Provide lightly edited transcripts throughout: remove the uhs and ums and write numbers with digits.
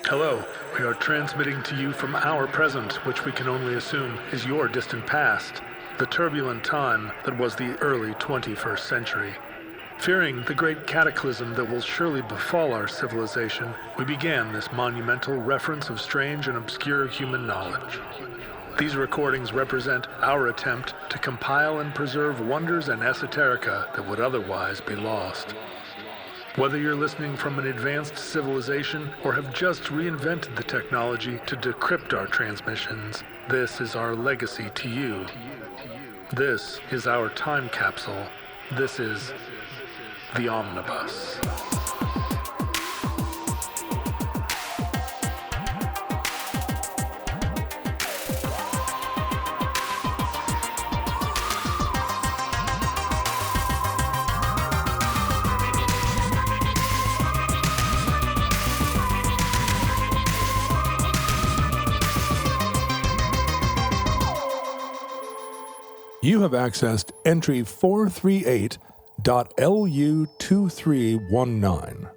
Hello, we are transmitting to you from our present, which we can only assume is your distant past, the turbulent time that was the early 21st century. Fearing the great cataclysm that will surely befall our civilization, we began this monumental reference of strange and obscure human knowledge. These recordings represent our attempt to compile and preserve wonders and esoterica that would otherwise be lost. Whether you're listening from an advanced civilization or have just reinvented the technology to decrypt our transmissions, this is our legacy to you. This is our time capsule. This is the Omnibus. You have accessed entry 438.LU2319,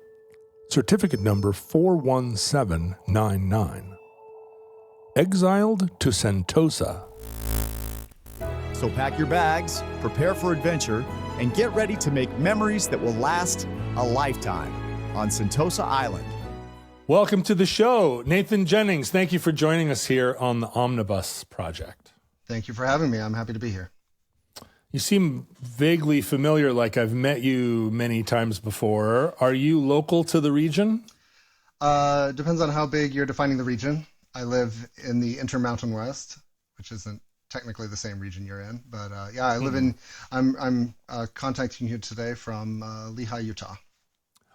certificate number 41799. Exiled to Sentosa. So pack your bags, prepare for adventure, and get ready to make memories that will last a lifetime on Sentosa Island. Welcome to the show, Nathan Jennings. Thank you for joining us here on the Omnibus Project. Thank you for having me. I'm happy to be here. You seem vaguely familiar, like I've met you many times before. Are you local to the region? Depends on how big you're defining the region. I live in the Intermountain West, which isn't technically the same region you're in. But yeah, I live in, I'm contacting you today from Lehi, Utah.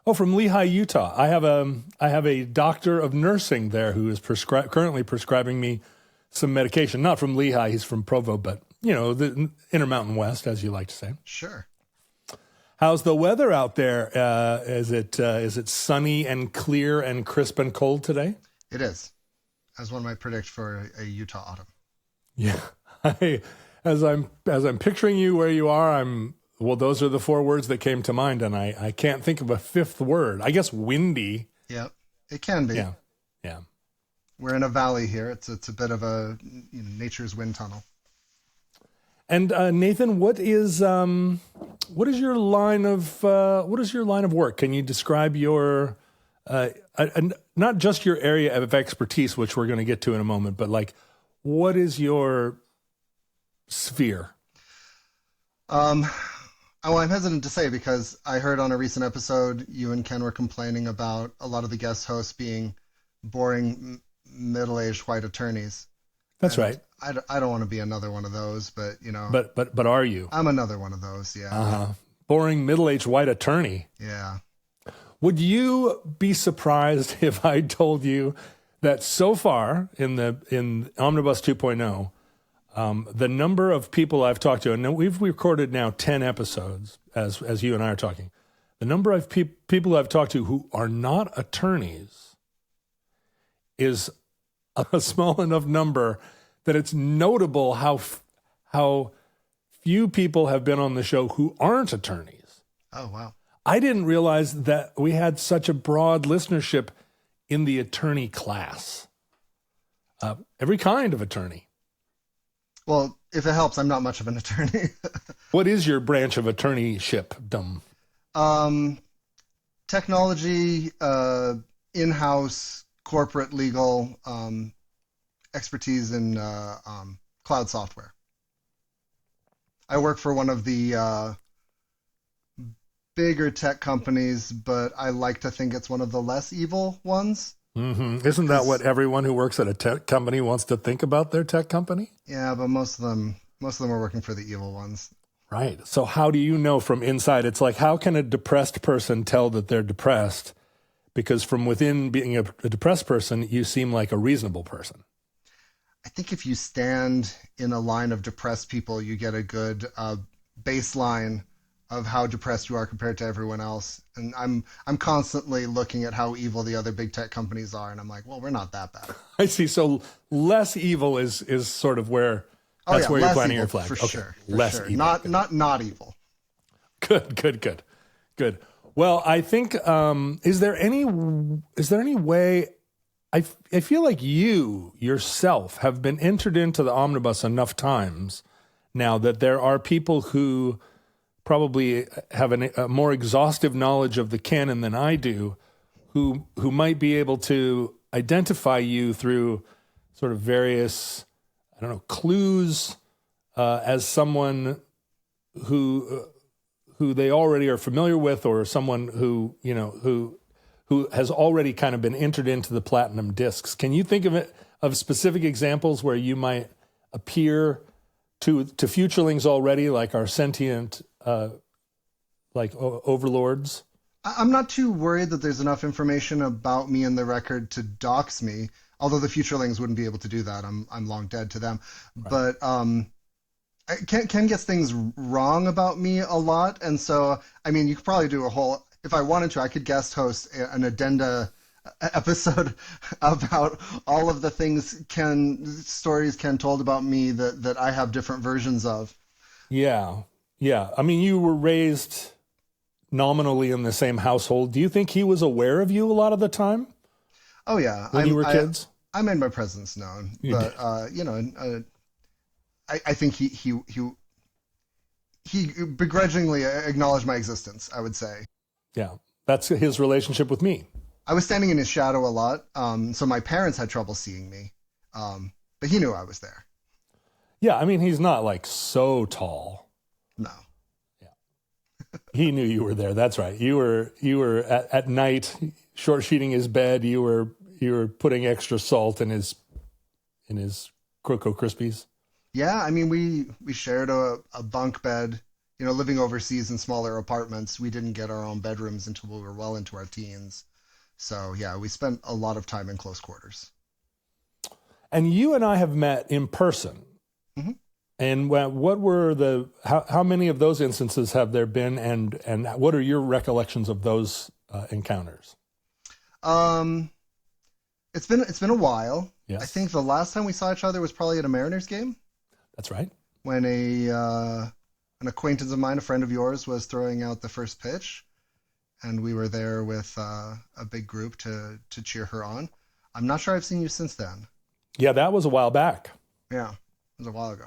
Oh, from Lehi, Utah. I have a doctor of nursing there who is currently prescribing me some medication. Not from Lehi, he's from Provo, but you know, the Intermountain West, as you like to say. Sure. How's the weather out there? Is it sunny and clear and crisp and cold today? It is, as one might predict for a Utah autumn. Yeah. As I'm picturing you where you are, well, those are the four words that came to mind, and I can't think of a fifth word. I guess windy. Yeah, it can be. Yeah. We're in a valley here. It's a bit of a nature's wind tunnel. And Nathan, what is your line of work? Can you describe your not just your area of expertise, which we're going to get to in a moment, but like what is your sphere? I'm hesitant to say because I heard on a recent episode you and Ken were complaining about a lot of the guest hosts being boring middle-aged white attorneys. That's right. I don't want to be another one of those, but you know. But are you? I'm another one of those, yeah. Boring middle-aged white attorney. Yeah. Would you be surprised if I told you that so far in Omnibus 2.0, the number of people I've talked to, and we've recorded now 10 episodes as you and I are talking, the number of people I've talked to who are not attorneys is a small enough number that it's notable how few people have been on the show who aren't attorneys. Oh, wow. I didn't realize that we had such a broad listenership in the attorney class. Every kind of attorney. Well, if it helps, I'm not much of an attorney. What is your branch of attorneyship? Technology, in-house, corporate legal, expertise in cloud software. I work for one of the bigger tech companies, but I like to think it's one of the less evil ones. Mm-hmm. Isn't that what everyone who works at a tech company wants to think about their tech company? Yeah, but most of them are working for the evil ones. Right. So how do you know from inside? It's like, how can a depressed person tell that they're depressed? Because from within being a depressed person, you seem like a reasonable person. I think if you stand in a line of depressed people, you get a good baseline of how depressed you are compared to everyone else. And I'm constantly looking at how evil the other big tech companies are, and I'm like, well, we're not that bad. I see. So less evil is sort of where that's where you're planting your flag. For okay. Sure. Less sure. evil. Not evil. Good. Well, I think is there any way I feel like you yourself have been entered into the omnibus enough times now that there are people who probably have a more exhaustive knowledge of the canon than I do, who might be able to identify you through sort of various, I don't know, clues as someone who they already are familiar with, or someone who has already kind of been entered into the platinum discs. Can you think of specific examples where you might appear to futurelings already, like our sentient overlords? I'm not too worried that there's enough information about me in the record to dox me, although the futurelings wouldn't be able to do that. I'm long dead to them. Right. But Ken gets things wrong about me a lot, and so, I mean, you could probably do a whole, if I wanted to, I could guest host an addenda episode about all of the stories Ken told about me that I have different versions of. Yeah. I mean, you were raised nominally in the same household. Do you think he was aware of you a lot of the time? Oh yeah, when you were kids. I made my presence known, but I think he begrudgingly acknowledged my existence, I would say. Yeah, that's his relationship with me. I was standing in his shadow a lot, so my parents had trouble seeing me, but he knew I was there. Yeah, I mean, he's not like so tall. No. Yeah, he knew you were there. That's right. You were at night short sheeting his bed. You were putting extra salt in his Croco Krispies. Yeah, I mean, we shared a bunk bed. Living overseas in smaller apartments, we didn't get our own bedrooms until we were well into our teens. So yeah, we spent a lot of time in close quarters. And you and I have met in person. Mm-hmm. And what were how many of those instances have there been, and what are your recollections of those encounters? It's been a while. Yes. I think the last time we saw each other was probably at a Mariners game. That's right. When an acquaintance of mine, a friend of yours, was throwing out the first pitch, and we were there with a big group to cheer her on. I'm not sure I've seen you since then. Yeah, that was a while back. Yeah, it was a while ago.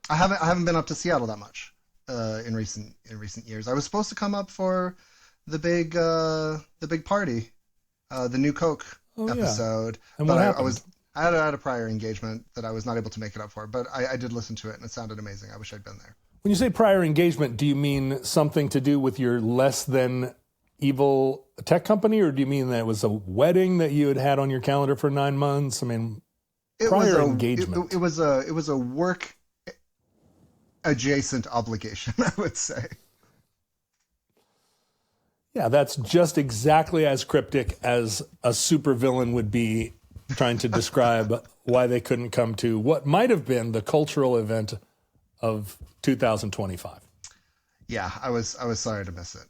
I haven't been up to Seattle that much in recent years. I was supposed to come up for the big party, the new Coke episode, yeah. And but what happened? I had a prior engagement that I was not able to make it up for, but I did listen to it and it sounded amazing. I wish I'd been there. When you say prior engagement, do you mean something to do with your less than evil tech company, or do you mean that it was a wedding that you had on your calendar for 9 months? I mean, prior engagement. It was a work adjacent obligation, I would say. Yeah, that's just exactly as cryptic as a supervillain would be trying to describe why they couldn't come to what might have been the cultural event of 2025. Yeah, I was sorry to miss it.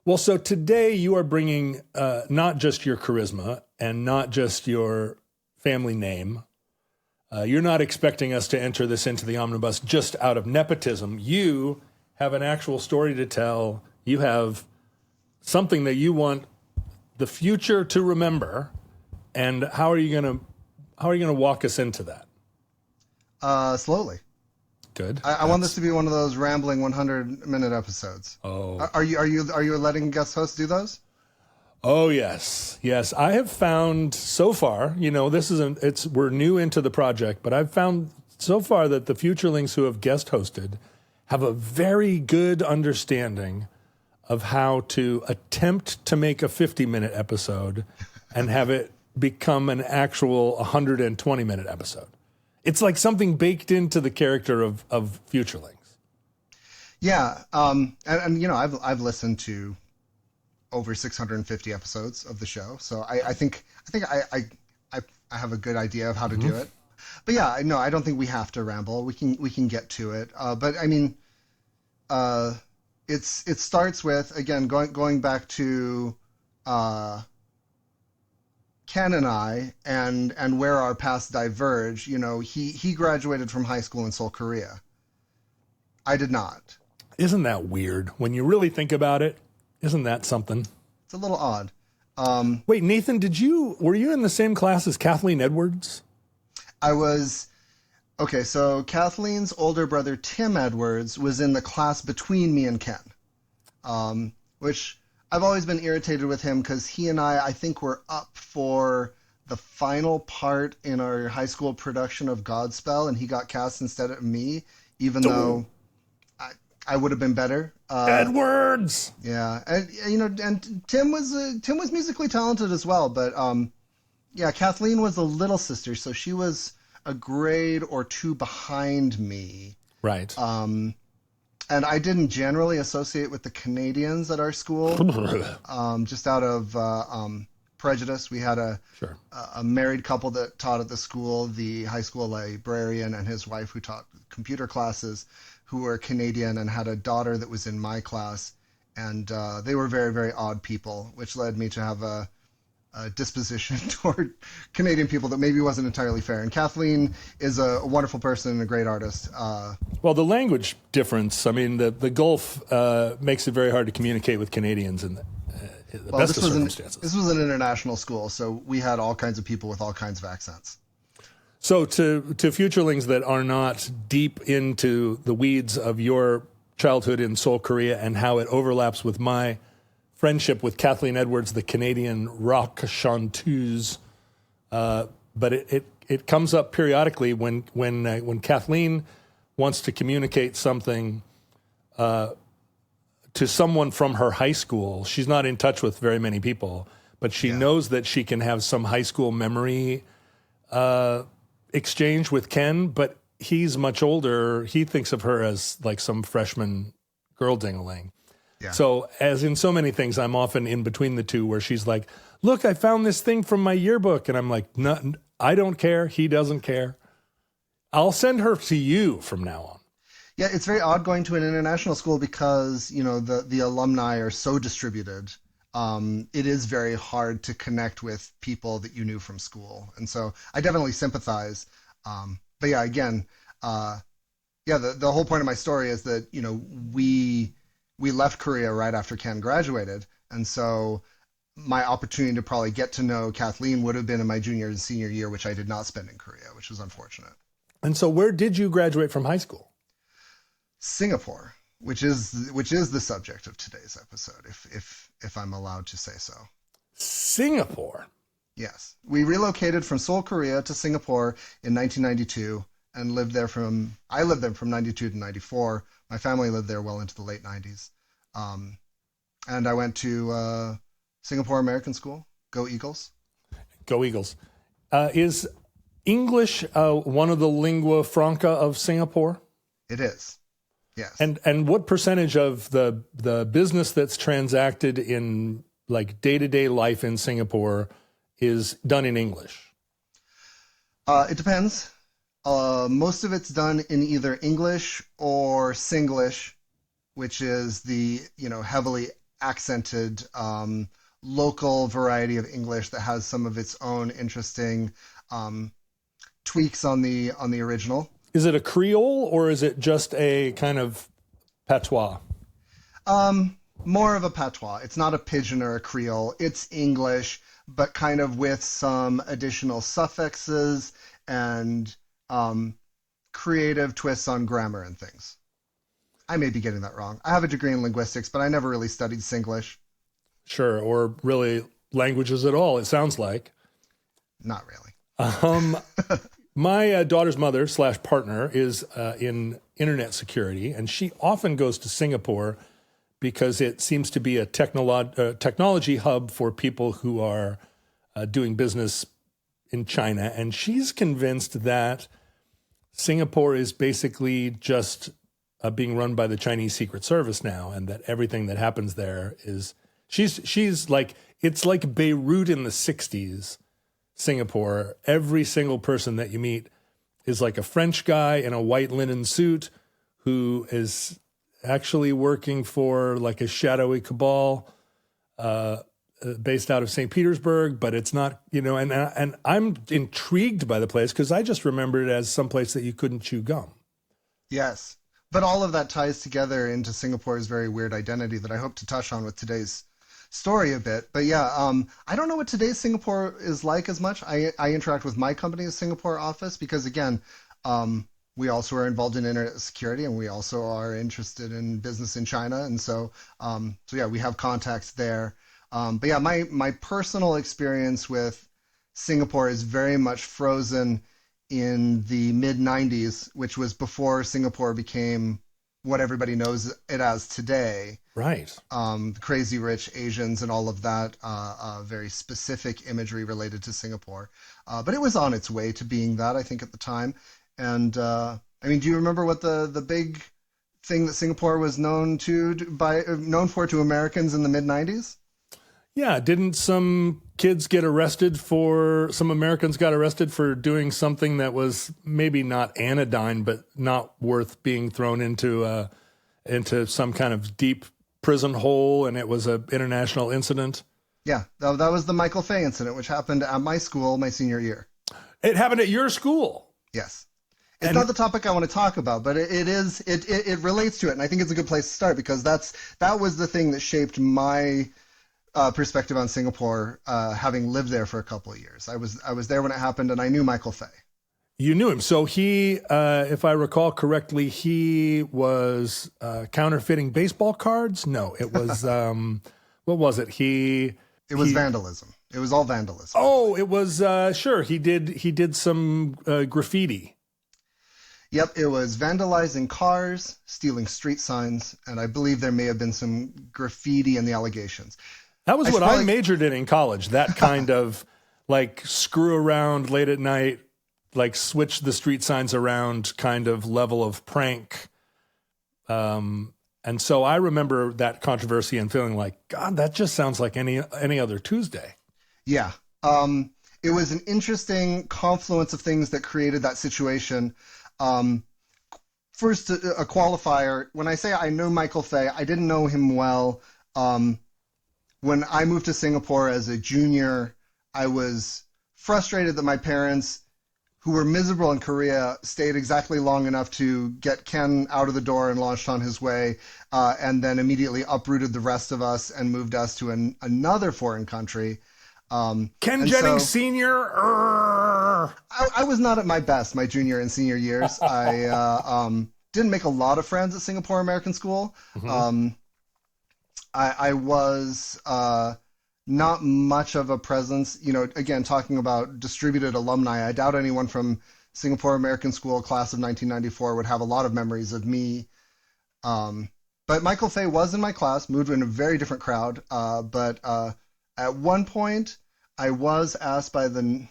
Well, so today you are bringing not just your charisma and not just your family name. You're not expecting us to enter this into the omnibus just out of nepotism. You have an actual story to tell. You have something that you want the future to remember. And how are you going to walk us into that? Slowly. Good. I want this to be one of those rambling 100-minute episodes. Oh. Are you letting guest hosts do those? Oh yes. I have found so far, we're new into the project, but I've found so far that the futurelings who have guest hosted have a very good understanding of how to attempt to make a 50-minute episode and have it become an actual 120-minute episode. It's like something baked into the character of futurelings. Yeah, and I've listened to over 650 episodes of the show, so I think I have a good idea of how to do it. But yeah, no, I don't think we have to ramble. We can get to it. But I mean, it starts with, again, going back to Ken and I, and where our paths diverge. He graduated from high school in Seoul, Korea. I did not. Isn't that weird? When you really think about it, isn't that something? It's a little odd. Wait, Nathan, were you in the same class as Kathleen Edwards? I was. Okay, so Kathleen's older brother, Tim Edwards, was in the class between me and Ken, which I've always been irritated with him because he and I think, were up for the final part in our high school production of Godspell, and he got cast instead of me, even though I would have been better. Edwards! Yeah, and and Tim was musically talented as well, but yeah, Kathleen was the little sister, so she was a grade or two behind me. Right. And I didn't generally associate with the Canadians at our school, just out of prejudice. We had a married couple that taught at the school, the high school librarian and his wife who taught computer classes, who were Canadian and had a daughter that was in my class. And they were very, very odd people, which led me to have a disposition toward Canadian people that maybe wasn't entirely fair. And Kathleen is a wonderful person and a great artist. Well, the language difference, I mean, the Gulf makes it very hard to communicate with Canadians in the best of circumstances. This was an international school, so we had all kinds of people with all kinds of accents. So to futurelings that are not deep into the weeds of your childhood in Seoul, Korea, and how it overlaps with my friendship with Kathleen Edwards, the Canadian rock chanteuse, but it comes up periodically when Kathleen wants to communicate something to someone from her high school. She's not in touch with very many people, but she knows that she can have some high school memory exchange with Ken, but he's much older. He thinks of her as like some freshman girl ding-a-ling. Yeah. So as in so many things, I'm often in between the two where she's like, look, I found this thing from my yearbook. And I'm like, no, I don't care. He doesn't care. I'll send her to you from now on. Yeah, it's very odd going to an international school because, the alumni are so distributed. It is very hard to connect with people that you knew from school. And so I definitely sympathize. But yeah, again, the whole point of my story is that, we left Korea right after Ken graduated. And so my opportunity to probably get to know Kathleen would have been in my junior and senior year, which I did not spend in Korea, which was unfortunate. And so where did you graduate from high school? Singapore, which is the subject of today's episode, if I'm allowed to say so. Singapore? Yes. We relocated from Seoul, Korea to Singapore in 1992 and lived there from 92 to 94. My family lived there well into the late 90s. And I went to Singapore American School. Go Eagles. Go Eagles. Is English one of the lingua franca of Singapore? It is, yes. And what percentage of the business that's transacted in like day-to-day life in Singapore is done in English? It depends. Most of it's done in either English or Singlish, which is the heavily accented local variety of English that has some of its own interesting tweaks on the original. Is it a Creole or is it just a kind of patois? More of a patois. It's not a pidgin or a Creole. It's English, but kind of with some additional suffixes and creative twists on grammar and things. I may be getting that wrong. I have a degree in linguistics, but I never really studied Singlish. Sure, or really languages at all, it sounds like. Not really. My daughter's mother / partner is in internet security, and she often goes to Singapore because it seems to be a technology hub for people who are doing business in China. And she's convinced that Singapore is basically just being run by the Chinese Secret Service now, and that everything that happens there is she's like, it's like Beirut in the 60s. Singapore, every single person that you meet is like a French guy in a white linen suit who is actually working for like a shadowy cabal based out of St. Petersburg, but it's not, and I'm intrigued by the place because I just remember it as some place that you couldn't chew gum. Yes, but all of that ties together into Singapore's very weird identity that I hope to touch on with today's story a bit. But yeah, I don't know what today's Singapore is like as much. I interact with my company's Singapore office because, again, we also are involved in internet security, and we also are interested in business in China. And so yeah, we have contacts there. But yeah, my personal experience with Singapore is very much frozen in the mid 90s, which was before Singapore became what everybody knows it as today. Right. The crazy rich Asians and all of that, very specific imagery related to Singapore. But it was on its way to being that, I think, at the time. And I mean, do you remember what the big thing that Singapore was known for to Americans in the mid 90s? Yeah, didn't some Americans got arrested for doing something that was maybe not anodyne, but not worth being thrown into some kind of deep prison hole, and it was an international incident? Yeah, that was the Michael Fay incident, which happened at my school my senior year. It happened at your school? Yes. It's not the topic I want to talk about, but it relates to it, and I think it's a good place to start because that was the thing that shaped my perspective on Singapore, having lived there for a couple of years. I was there when it happened, and I knew Michael Fay. You knew him. So he, if I recall correctly, he was counterfeiting baseball cards? No, it was, what was it? It was vandalism. It was all vandalism. Oh, it was, sure. He did some graffiti. Yep, it was vandalizing cars, stealing street signs, and I believe there may have been some graffiti in the allegations. That was what I majored in college, that kind of like screw around late at night, like switch the street signs around kind of level of prank. And so I remember that controversy and feeling like, God, that just sounds like any other Tuesday. Yeah. It was an interesting confluence of things that created that situation. First, a qualifier. When I say I know Michael Fay, I didn't know him well. When I moved to Singapore as a junior, I was frustrated that my parents, who were miserable in Korea, stayed exactly long enough to get Ken out of the door and launched on his way, and then immediately uprooted the rest of us and moved us to another foreign country. Ken Jennings Sr. I was not at my best my junior and senior years. I didn't make a lot of friends at Singapore American School. Mm-hmm. I was not much of a presence. You know, again, talking about distributed alumni, I doubt anyone from Singapore American School class of 1994 would have a lot of memories of me. But Michael Fay was in my class, moved in a very different crowd. But at one point, I was asked by the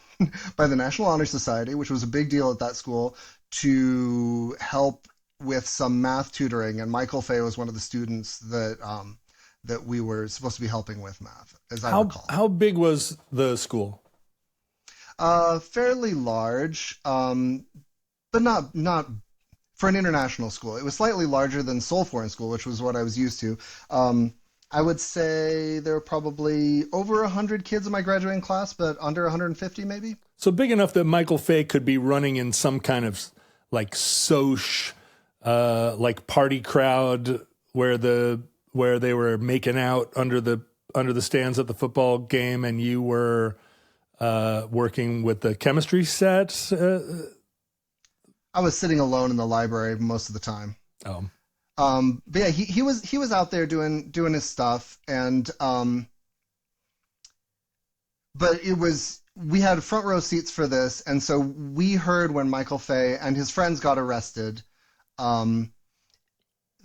National Honor Society, which was a big deal at that school, to help with some math tutoring, and Michael Fay was one of the students that we were supposed to be helping with math, as I recall. How big was the school? Fairly large, but not for an international school. It was slightly larger than Seoul Foreign School, which was what I was used to. I would say there were probably over 100 kids in my graduating class, but under 150 maybe. So big enough that Michael Fay could be running in some kind of like like party crowd where they were making out under the stands at the football game, and you were working with the chemistry set. I was sitting alone in the library most of the time. Oh. But yeah, he was out there doing his stuff, and but we had front row seats for this, and so we heard when Michael Fay and his friends got arrested.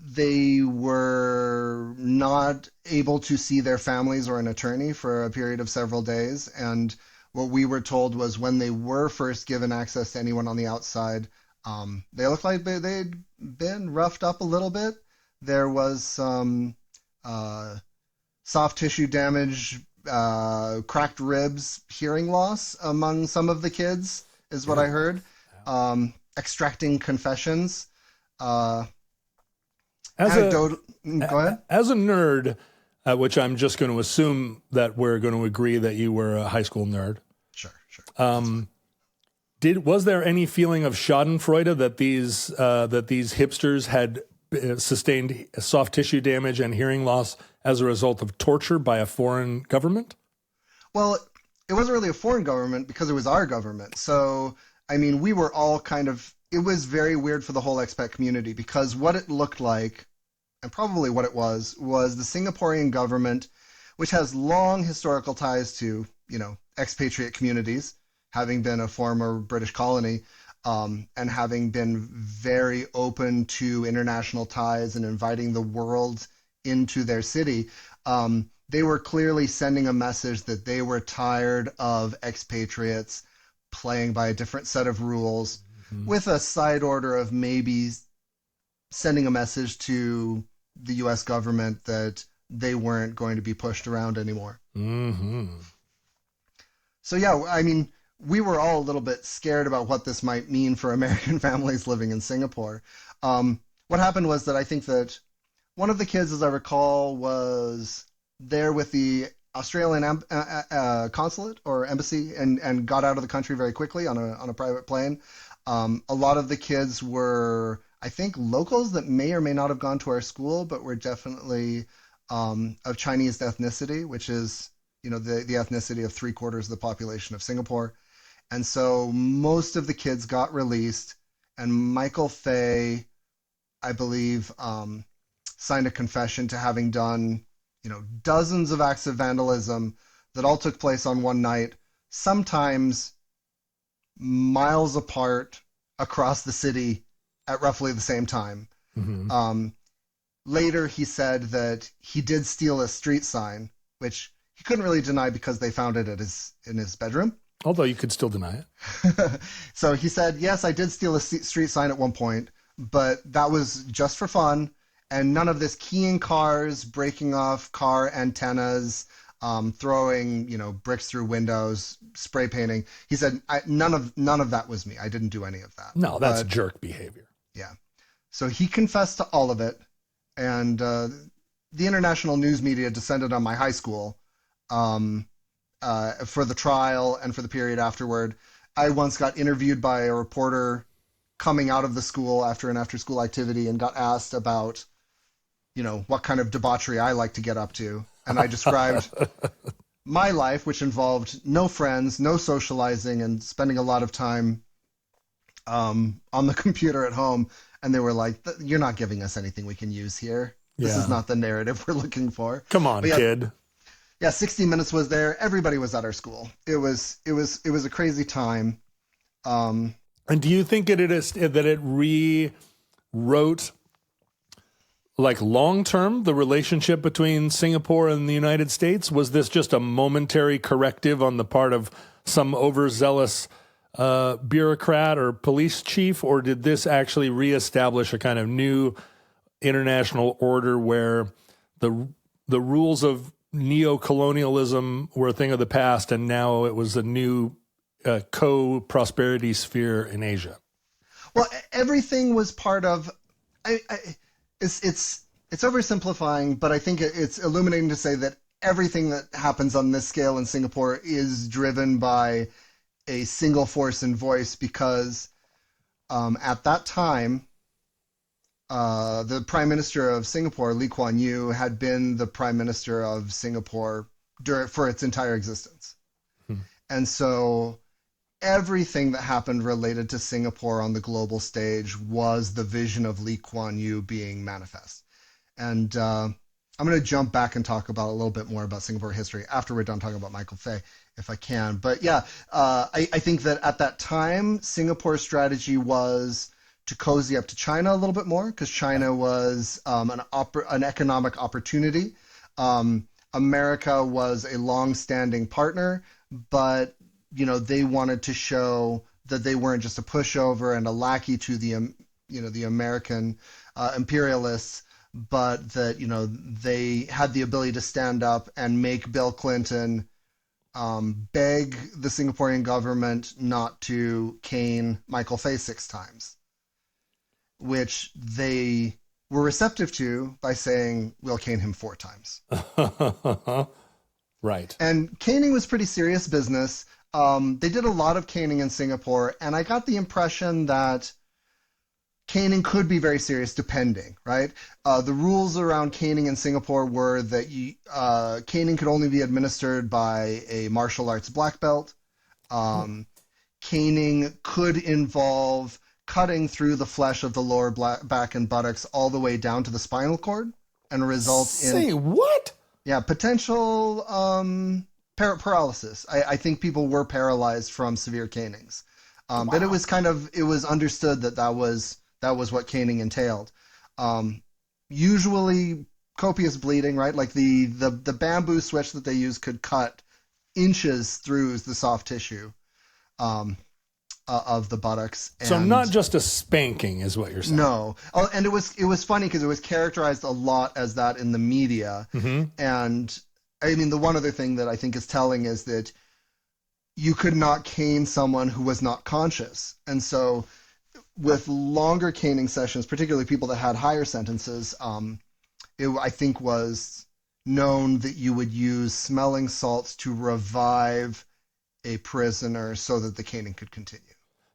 They were not able to see their families or an attorney for a period of several days, and what we were told was when they were first given access to anyone on the outside, they looked like they'd been roughed up a little bit. There was some soft tissue damage, cracked ribs, hearing loss among some of the kids, is what I heard. Extracting confessions. Go ahead. As a nerd, which I'm just going to assume that we're going to agree that you were a high school nerd. Sure. Was there any feeling of Schadenfreude that these hipsters had sustained soft tissue damage and hearing loss as a result of torture by a foreign government? Well, it wasn't really a foreign government because it was our government. So, I mean, we were all it was very weird for the whole expat community because what it looked like, and probably what it was the Singaporean government, which has long historical ties to, expatriate communities, having been a former British colony, and having been very open to international ties and inviting the world into their city. They were clearly sending a message that they were tired of expatriates playing by a different set of rules, with a side order of maybe sending a message to the U.S. government that they weren't going to be pushed around anymore. Mm-hmm. So yeah, I mean, we were all a little bit scared about what this might mean for American families living in Singapore. What happened was that I think that one of the kids, as I recall, was there with the Australian consulate or embassy and got out of the country very quickly on a private plane. A lot of the kids were, I think, locals that may or may not have gone to our school, but were definitely of Chinese ethnicity, which is, the ethnicity of 3/4 of the population of Singapore. And so most of the kids got released, and Michael Fay, I believe, signed a confession to having done, dozens of acts of vandalism that all took place on one night, sometimes miles apart across the city at roughly the same time. Mm-hmm. Later, he said that he did steal a street sign, which he couldn't really deny because they found it in his bedroom. Although you could still deny it. So he said, yes, I did steal a street sign at one point, but that was just for fun, and none of this keying cars, breaking off car antennas, throwing, bricks through windows, spray painting. He said, none of that was me. I didn't do any of that. No, that's jerk behavior. Yeah. So he confessed to all of it, and the international news media descended on my high school for the trial and for the period afterward. I once got interviewed by a reporter coming out of the school after an after-school activity and got asked about, what kind of debauchery I like to get up to. And I described my life, which involved no friends, no socializing, and spending a lot of time on the computer at home. And they were like, you're not giving us anything we can use here. This is not the narrative we're looking for. Come on, kid. Yeah, 60 Minutes was there. Everybody was at our school. It was a crazy time. And do you think that it rewrote, like, long-term, the relationship between Singapore and the United States? Was this just a momentary corrective on the part of some overzealous bureaucrat or police chief, or did this actually reestablish a kind of new international order where the rules of neo-colonialism were a thing of the past, and now it was a new co-prosperity sphere in Asia? Well, everything was part of. It's oversimplifying, but I think it's illuminating to say that everything that happens on this scale in Singapore is driven by a single force and voice, because at that time, the Prime Minister of Singapore, Lee Kuan Yew, had been the Prime Minister of Singapore for its entire existence. And so everything that happened related to Singapore on the global stage was the vision of Lee Kuan Yew being manifest. And I'm going to jump back and talk about a little bit more about Singapore history after we're done talking about Michael Fay, if I can. But yeah, I think that at that time, Singapore's strategy was to cozy up to China a little bit more, because China was an economic opportunity. America was a long-standing partner, but they wanted to show that they weren't just a pushover and a lackey to the American imperialists, but that they had the ability to stand up and make Bill Clinton beg the Singaporean government not to cane Michael Fay 6 times, which they were receptive to by saying, we'll cane him 4 times. Right. And caning was pretty serious business. They did a lot of caning in Singapore, and I got the impression that caning could be very serious depending, right? The rules around caning in Singapore were that caning could only be administered by a martial arts black belt. Caning could involve cutting through the flesh of the lower back and buttocks all the way down to the spinal cord and result in... Say what? Yeah, potential paralysis. I think people were paralyzed from severe canings. Wow. But it was understood that was what caning entailed. Usually copious bleeding, right? Like the bamboo switch that they use could cut inches through the soft tissue of the buttocks. So not just a spanking is what you're saying. No. Oh, and it was funny because it was characterized a lot as that in the media. Mm-hmm. And I mean, the one other thing that I think is telling is that you could not cane someone who was not conscious. And so with longer caning sessions, particularly people that had higher sentences, I think was known that you would use smelling salts to revive a prisoner so that the caning could continue.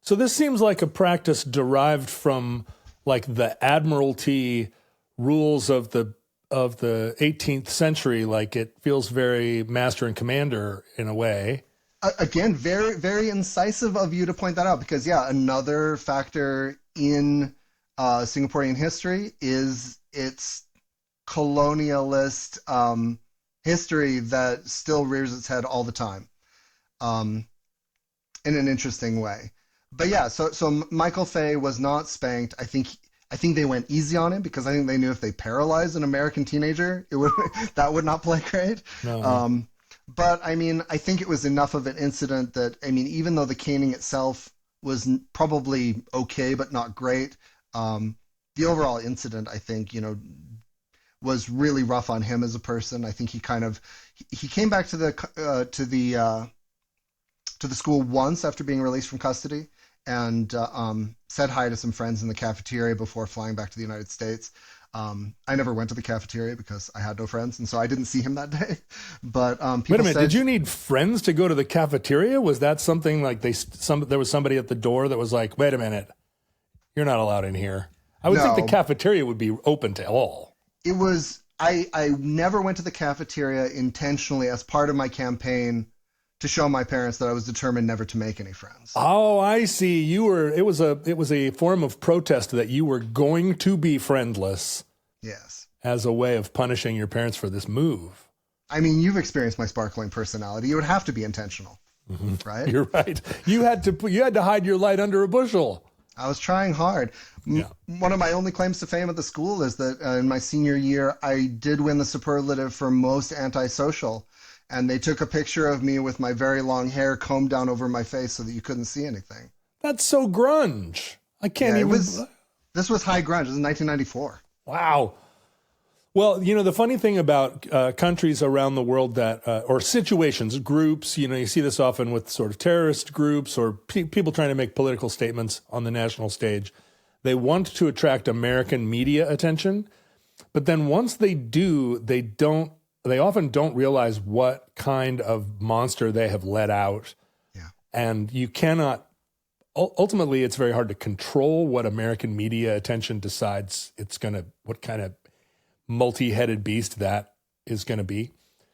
So this seems like a practice derived from like the Admiralty rules of the 18th century. Like it feels very master and commander in a way. Again, very, very incisive of you to point that out because, yeah, another factor in Singaporean history is its colonialist history that still rears its head all the time in an interesting way. But yeah, so Michael Fay was not spanked. I think they went easy on him because I think they knew if they paralyzed an American teenager, that would not play great. No. But I mean, I think it was enough of an incident that, I mean, even though the caning itself was probably okay but not great, the overall incident, I think, was really rough on him as a person. I think he came back to the school once after being released from custody and said hi to some friends in the cafeteria before flying back to the United States. I never went to the cafeteria because I had no friends, and so I didn't see him that day. But wait a minute, did you need friends to go to the cafeteria? Was that something like there was somebody at the door that was like, wait a minute, you're not allowed in here? I would think the cafeteria would be open to all. It was, I never went to the cafeteria intentionally as part of my campaign to show my parents that I was determined never to make any friends. Oh, I see. It was a form of protest that you were going to be friendless. Yes. As a way of punishing your parents for this move. I mean, you've experienced my sparkling personality. It would have to be intentional, right? You're right. You had to hide your light under a bushel. I was trying hard. Yeah. One of my only claims to fame at the school is that in my senior year, I did win the superlative for most antisocial. And they took a picture of me with my very long hair combed down over my face so that you couldn't see anything. That's so grunge. I can't even... This was high grunge. This is 1994. Wow. Well, the funny thing about countries around the world that, or situations, groups, you see this often with sort of terrorist groups or people trying to make political statements on the national stage. They want to attract American media attention, but then once they do, they often don't realize what kind of monster they have let out. Yeah. And you cannot, ultimately, it's very hard to control what American media attention decides what kind of multi-headed beast that is going to be.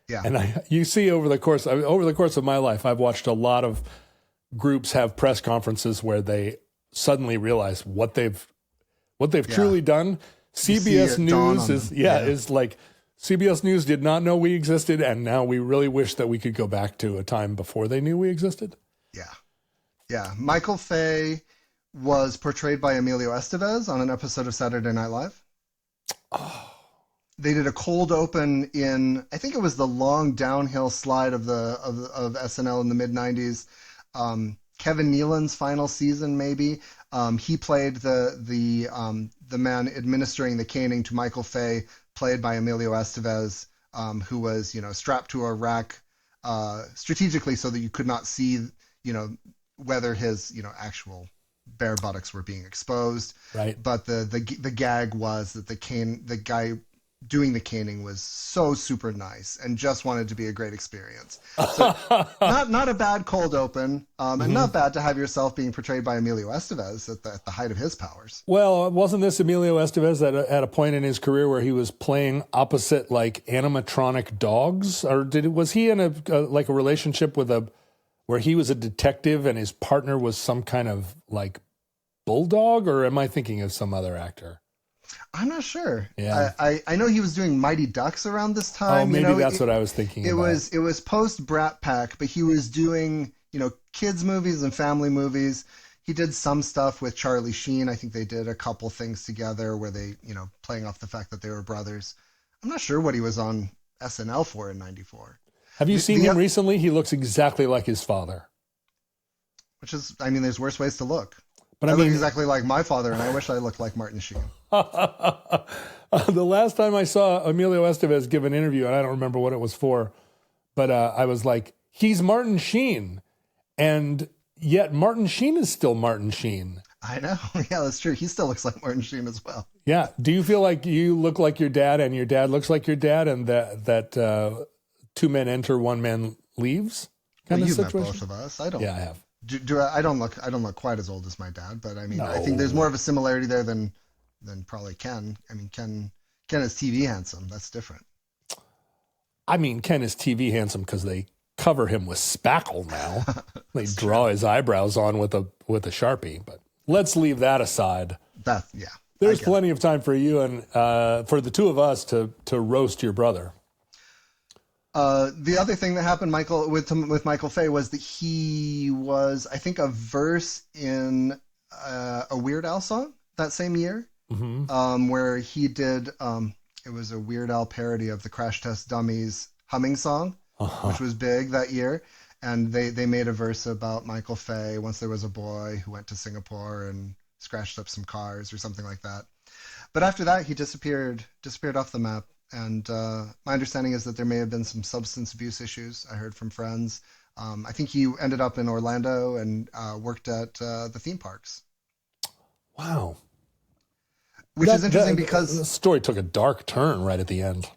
Yeah. And you see over the course of my life, I've watched a lot of groups have press conferences where they suddenly realize what they've truly done. CBS News is like, CBS News did not know we existed, and now we really wish that we could go back to a time before they knew we existed. Yeah. Yeah. Michael Fay was portrayed by Emilio Estevez on an episode of Saturday Night Live. Oh. They did a cold open in, I think it was the long downhill slide of SNL in the mid-90s. Kevin Nealon's final season, maybe. He played the man administering the caning to Michael Fay, played by Emilio Estevez, who was, strapped to a rack strategically so that you could not see, whether his, actual bare buttocks were being exposed. Right. But the gag was that the guy doing the caning was so super nice and just wanted to be a great experience. So not a bad cold open, and not bad to have yourself being portrayed by Emilio Estevez at the height of his powers. Well, wasn't this Emilio Estevez at a point in his career where he was playing opposite like animatronic dogs, or was he in a relationship with where he was a detective and his partner was some kind of like bulldog, or am I thinking of some other actor? I'm not sure. Yeah. I know he was doing Mighty Ducks around this time. Oh, maybe that's what I was thinking about. It was post Brat Pack, but he was doing, kids movies and family movies. He did some stuff with Charlie Sheen. I think they did a couple things together where they, playing off the fact that they were brothers. I'm not sure what he was on SNL for in '94. Have you seen him recently? He looks exactly like his father. Which is, there's worse ways to look. But I look exactly like my father, and I wish I looked like Martin Sheen. The last time I saw Emilio Estevez give an interview, and I don't remember what it was for, but I was like, he's Martin Sheen. And yet Martin Sheen is still Martin Sheen. I know. Yeah, that's true. He still looks like Martin Sheen as well. Yeah. Do you feel like you look like your dad and your dad looks like your dad, and that two men enter, one man leaves? You've met both of us. I don't. Yeah, I have. I don't look quite as old as my dad, but No. I think there's more of a similarity there than probably Ken. Ken is TV handsome. That's different. Ken is TV handsome because they cover him with spackle now. They draw his eyebrows on with a Sharpie, but let's leave that aside. There's plenty of time for you and for the two of us to roast your brother. The other thing that happened, Michael, with Michael Fay was that he was, I think, a verse in a Weird Al song that same year, where he did. It was a Weird Al parody of the Crash Test Dummies humming song, which was big that year. And they made a verse about Michael Fay. Once there was a boy who went to Singapore and scratched up some cars or something like that. But after that, he disappeared off the map. And my understanding is that there may have been some substance abuse issues. I heard from friends. I think he ended up in Orlando and worked at the theme parks. Wow. Which is interesting because the story took a dark turn right at the end.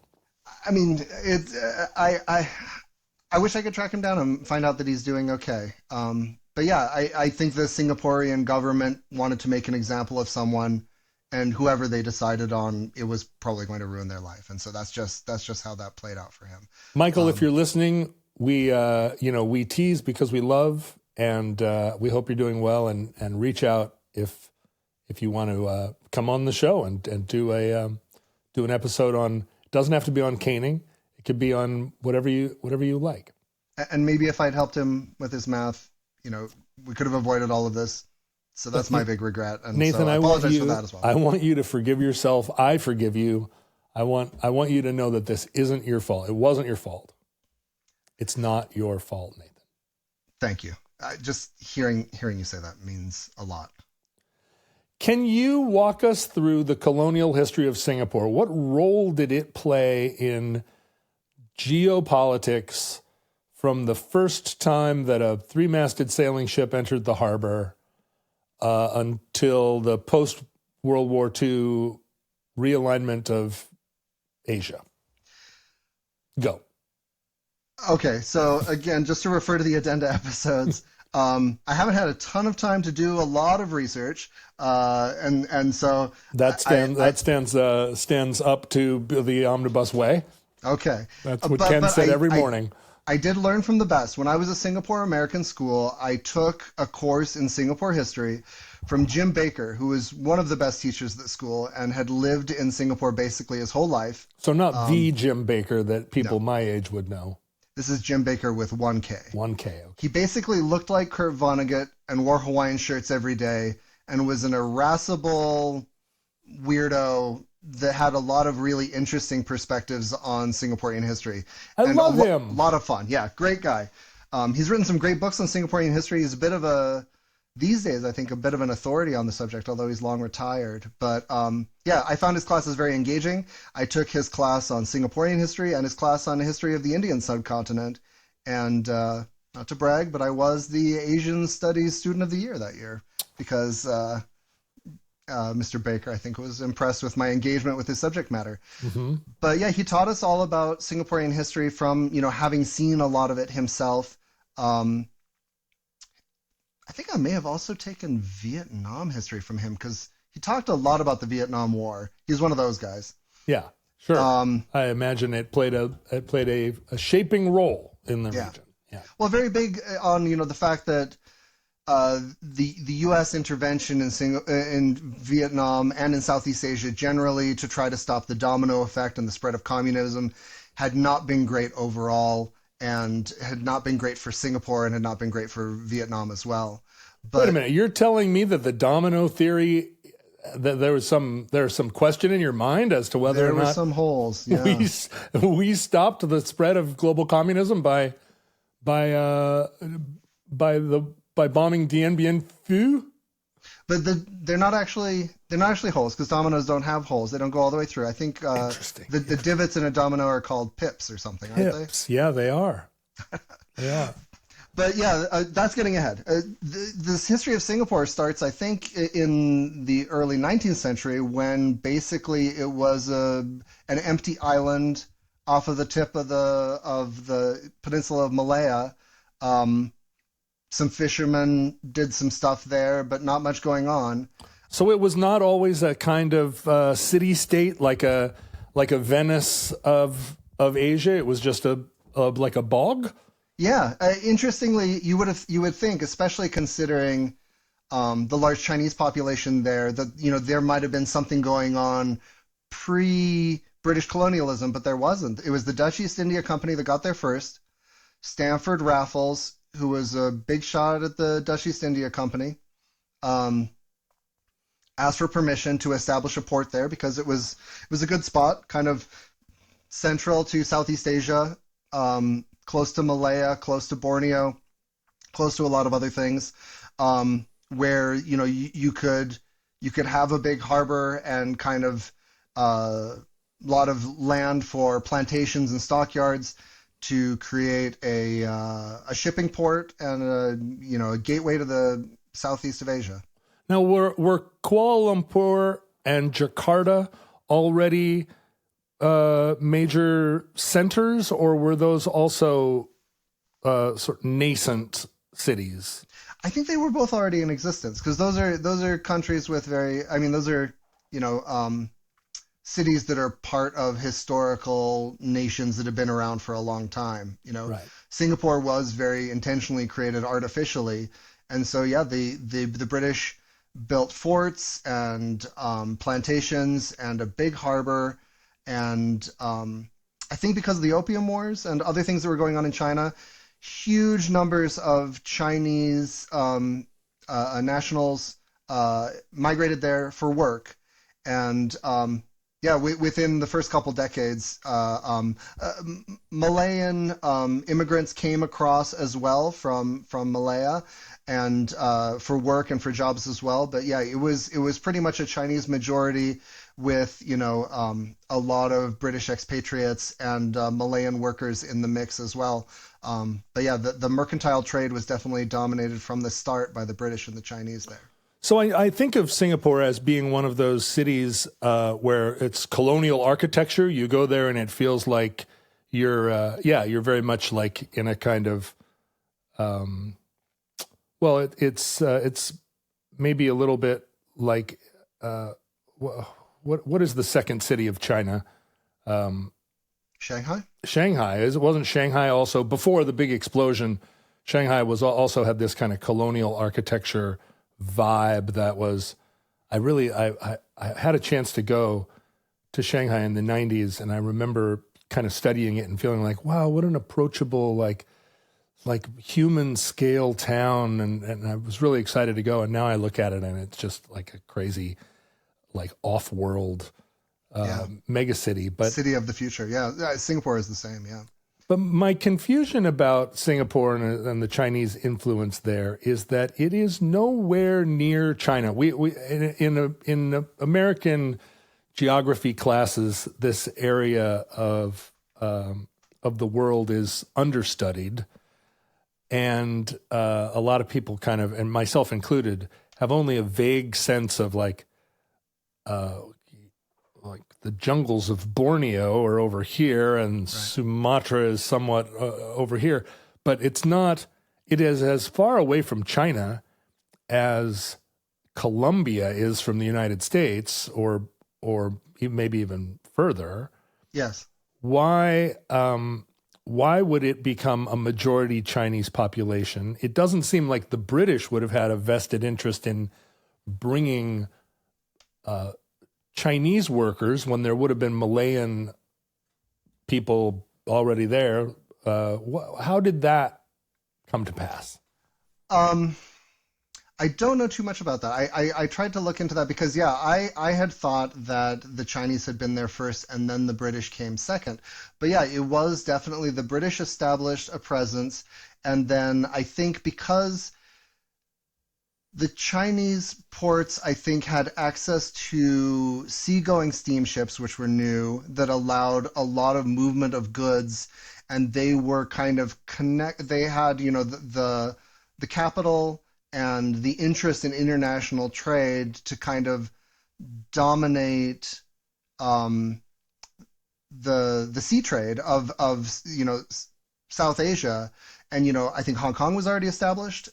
I wish I could track him down and find out that he's doing okay. But yeah, I think the Singaporean government wanted to make an example of someone, and whoever they decided on, it was probably going to ruin their life. And so that's just how that played out for him. Michael, if you're listening, we tease because we love, and we hope you're doing well, and reach out if you want to come on the show and do an episode on. It doesn't have to be on caning. It could be on whatever you like. And maybe if I'd helped him with his math, we could have avoided all of this. So that's my big regret. And Nathan, so I apologize for that as well. I want you to forgive yourself. I forgive you. I want you to know that this isn't your fault. It wasn't your fault. It's not your fault, Nathan. Thank you. Just hearing you say that means a lot. Can you walk us through the colonial history of Singapore? What role did it play in geopolitics from the first time that a three-masted sailing ship entered the harbor until the post-World War II realignment of Asia? Go. Okay, so again, just to refer to the addenda episodes, I haven't had a ton of time to do a lot of research, and so that stands up to the omnibus way. Okay, that's what Ken said every morning. I did learn from the best. When I was at Singapore American School, I took a course in Singapore history from Jim Baker, who was one of the best teachers at the school and had lived in Singapore basically his whole life. So not the Jim Baker that people my age would know. This is Jim Baker with 1K. 1K. Okay. He basically looked like Kurt Vonnegut and wore Hawaiian shirts every day and was an irascible weirdo that had a lot of really interesting perspectives on Singaporean history. I love him. A lot of fun. Yeah, great guy. He's written some great books on Singaporean history. He's a bit of these days, I think, a bit of an authority on the subject, although he's long retired. But yeah, I found his classes very engaging. I took his class on Singaporean history and his class on the history of the Indian subcontinent. And not to brag, but I was the Asian Studies Student of the Year that year because Mr. Baker, I think, was impressed with my engagement with his subject matter. But yeah, he taught us all about Singaporean history from, having seen a lot of it himself. I think I may have also taken Vietnam history from him because he talked a lot about the Vietnam War. He's one of those guys. Yeah, sure. I imagine it played a shaping role in the region. Yeah. Well, very big on the fact that the U.S. intervention in Vietnam and in Southeast Asia generally to try to stop the domino effect and the spread of communism had not been great overall, and had not been great for Singapore, and had not been great for Vietnam as well. But wait a minute, you're telling me that the domino theory, that there's some question in your mind as to whether or not there were some holes. Yeah. we stopped the spread of global communism by bombing Dien Bien Phu? But they're not actually holes, because dominoes don't have holes. They don't go all the way through. I think the divots in a domino are called pips or something, aren't they? Pips, yeah, they are. They are. But yeah, that's getting ahead. This history of Singapore starts, I think, in the early 19th century, when basically it was an empty island off of the tip of the peninsula of Malaya. Some fishermen did some stuff there, but not much going on. So it was not always a kind of city-state like a Venice of Asia. It was just like a bog. Yeah, interestingly, you would think, especially considering the large Chinese population there, that there might have been something going on pre-British colonialism, but there wasn't. It was the Dutch East India Company that got there first. Stanford Raffles, who was a big shot at the Dutch East India Company, asked for permission to establish a port there because it was a good spot, kind of central to Southeast Asia, close to Malaya, close to Borneo, close to a lot of other things, where you could have a big harbor and kind of a lot of land for plantations and stockyards, to create a shipping port and a gateway to the southeast of Asia. Now, were Kuala Lumpur and Jakarta already major centers, or were those also sort of nascent cities? I think they were both already in existence, because those are countries with those are cities that are part of historical nations that have been around for a long time. Right. Singapore was very intentionally created artificially, and so yeah, the British built forts and plantations and a big harbor, and I think because of the Opium Wars and other things that were going on in China, huge numbers of Chinese nationals migrated there for work, and within the first couple decades, Malayan immigrants came across as well from Malaya, and for work and for jobs as well. But yeah, it was pretty much a Chinese majority, with a lot of British expatriates and Malayan workers in the mix as well. But yeah, the mercantile trade was definitely dominated from the start by the British and the Chinese there. So I think of Singapore as being one of those cities where it's colonial architecture. You go there and it feels like you're very much like in a kind of, it's maybe a little bit like, what is the second city of China? Shanghai? Shanghai. It wasn't Shanghai also before the big explosion. Shanghai was also had this kind of colonial architecture vibe that was, I had a chance to go to Shanghai in the 90s, and I remember kind of studying it and feeling like, wow, what an approachable, like human scale town, and I was really excited to go, and now I look at it and it's just like a crazy, like off-world mega city. But city of the future. Yeah, Singapore is the same, yeah. But my confusion about Singapore and the Chinese influence there is that it is nowhere near China. We in American geography classes, this area of the world is understudied, and a lot of people kind of, and myself included, have only a vague sense of like like the jungles of Borneo are over here, and Sumatra is somewhat over here, but it's not. It is as far away from China as Colombia is from the United States, or maybe even further. Yes. Why would it become a majority Chinese population? It doesn't seem like the British would have had a vested interest in bringing Chinese workers when there would have been Malayan people already there. How did that come to pass? I don't know too much about that. I tried to look into that because, I had thought that the Chinese had been there first and then the British came second. But yeah, it was definitely the British established a presence. And then I think because the Chinese ports, I think, had access to seagoing steamships, which were new, that allowed a lot of movement of goods. And they were kind of they had, the capital and the interest in international trade to kind of dominate the sea trade of South Asia. And I think Hong Kong was already established,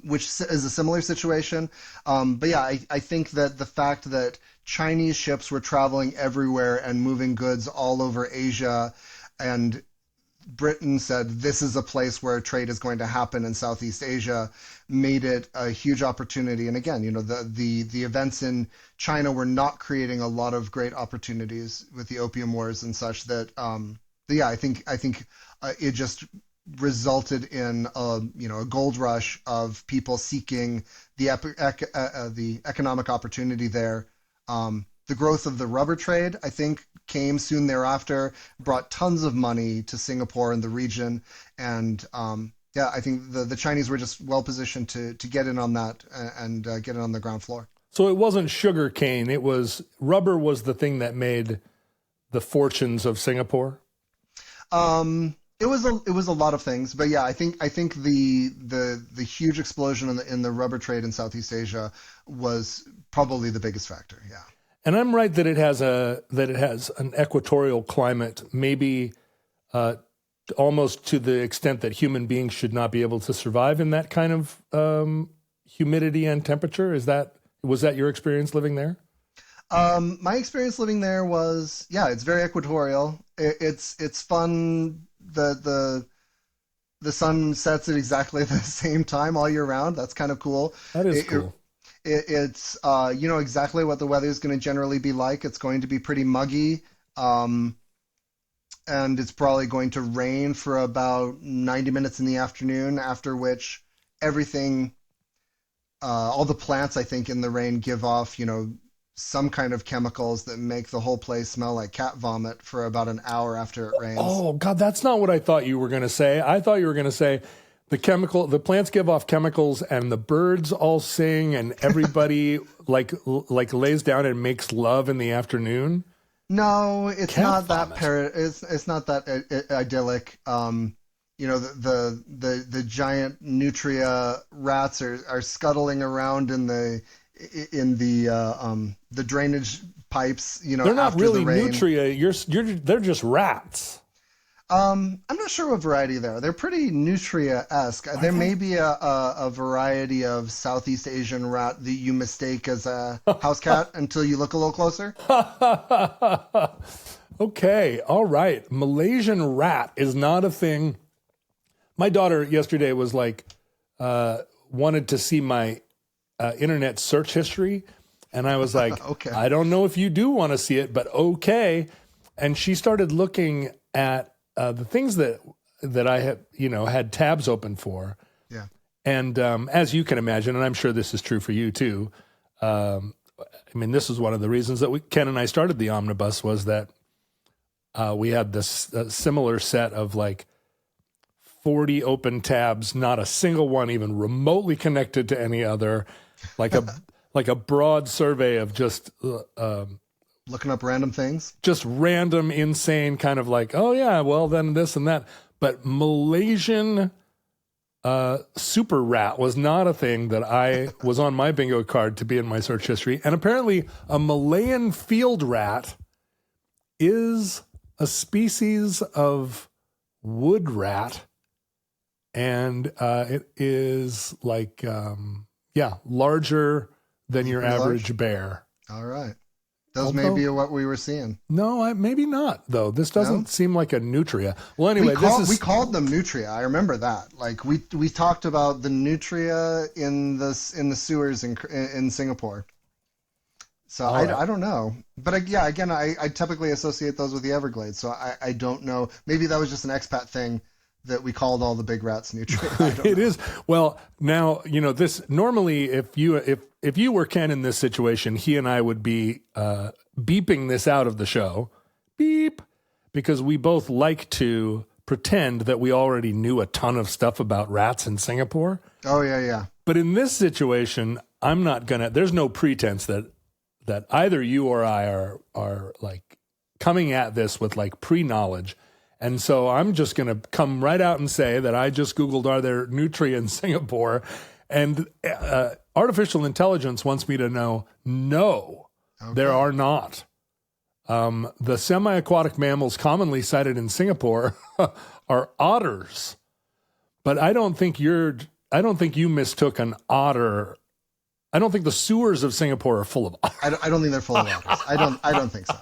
which is a similar situation. But yeah, I think that the fact that Chinese ships were traveling everywhere and moving goods all over Asia, and Britain said this is a place where trade is going to happen in Southeast Asia, made it a huge opportunity. And again, the events in China were not creating a lot of great opportunities with the Opium Wars and such. That I think it just resulted in a gold rush of people seeking the economic opportunity there. The growth of the rubber trade, I think, came soon thereafter, brought tons of money to Singapore and the region. And I think the Chinese were just well positioned to get in on that and get in on the ground floor. So it wasn't sugar cane. It was rubber was the thing that made the fortunes of Singapore. It was a lot of things, but yeah, I think the huge explosion in the rubber trade in Southeast Asia was probably the biggest factor. Yeah. And I'm right that it has an equatorial climate, maybe almost to the extent that human beings should not be able to survive in that kind of humidity and temperature. Was that your experience living there? My experience living there was, it's very equatorial. It's fun. The sun sets at exactly the same time all year round. That's kind of cool. That is cool. It's exactly what the weather is going to generally be like. It's going to be pretty muggy, and it's probably going to rain for about 90 minutes in the afternoon, after which everything, all the plants, I think, in the rain give off, some kind of chemicals that make the whole place smell like cat vomit for about an hour after it rains. Oh, God, that's not what I thought you were going to say. I thought you were going to say the plants give off chemicals and the birds all sing and everybody like lays down and makes love in the afternoon. No, it's not that it's not that idyllic. The giant nutria rats are scuttling around in the drainage pipes. They're not really nutria. They're just rats. I'm not sure what variety they are. They're pretty nutria-esque. There may be a variety of Southeast Asian rat that you mistake as a house cat until you look a little closer. Okay, all right. Malaysian rat is not a thing. My daughter yesterday was like, wanted to see my internet search history. And I was like, okay. I don't know if you do want to see it, but okay. And she started looking at the things that I had tabs open for. Yeah. And as you can imagine, and I'm sure this is true for you too, this is one of the reasons that Ken and I started the Omnibus, was that we had this similar set of like 40 open tabs, not a single one even remotely connected to any other, like a broad survey of just looking up random things, just random, insane kind of like, oh yeah, well then this and that. But Malaysian super rat was not a thing that I was on my bingo card to be in my search history. And apparently a Malayan field rat is a species of wood rat. And it is like, larger than your average bear. All right. Those may be what we were seeing. No, maybe not, though. This doesn't seem like a nutria. Well, anyway, we called them nutria. I remember that. Like we talked about the nutria in the sewers in Singapore. So I don't know. But again, I typically associate those with the Everglades. So I don't know. Maybe that was just an expat thing that we called all the big rats nutria. It is. Well, now, this normally if you were Ken in this situation, he and I would be beeping this out of the show. Beep. Because we both like to pretend that we already knew a ton of stuff about rats in Singapore. Oh, yeah. But in this situation, I'm not going to, there's no pretense that either you or I are like coming at this with like pre-knowledge. And so I'm just going to come right out and say that I just Googled, are there nutria in Singapore? And artificial intelligence wants me to know, no, there are not. The semi-aquatic mammals commonly cited in Singapore are otters. But I don't think you mistook an otter. I don't think the sewers of Singapore are full of otters. I don't think they're full of otters. I don't think so.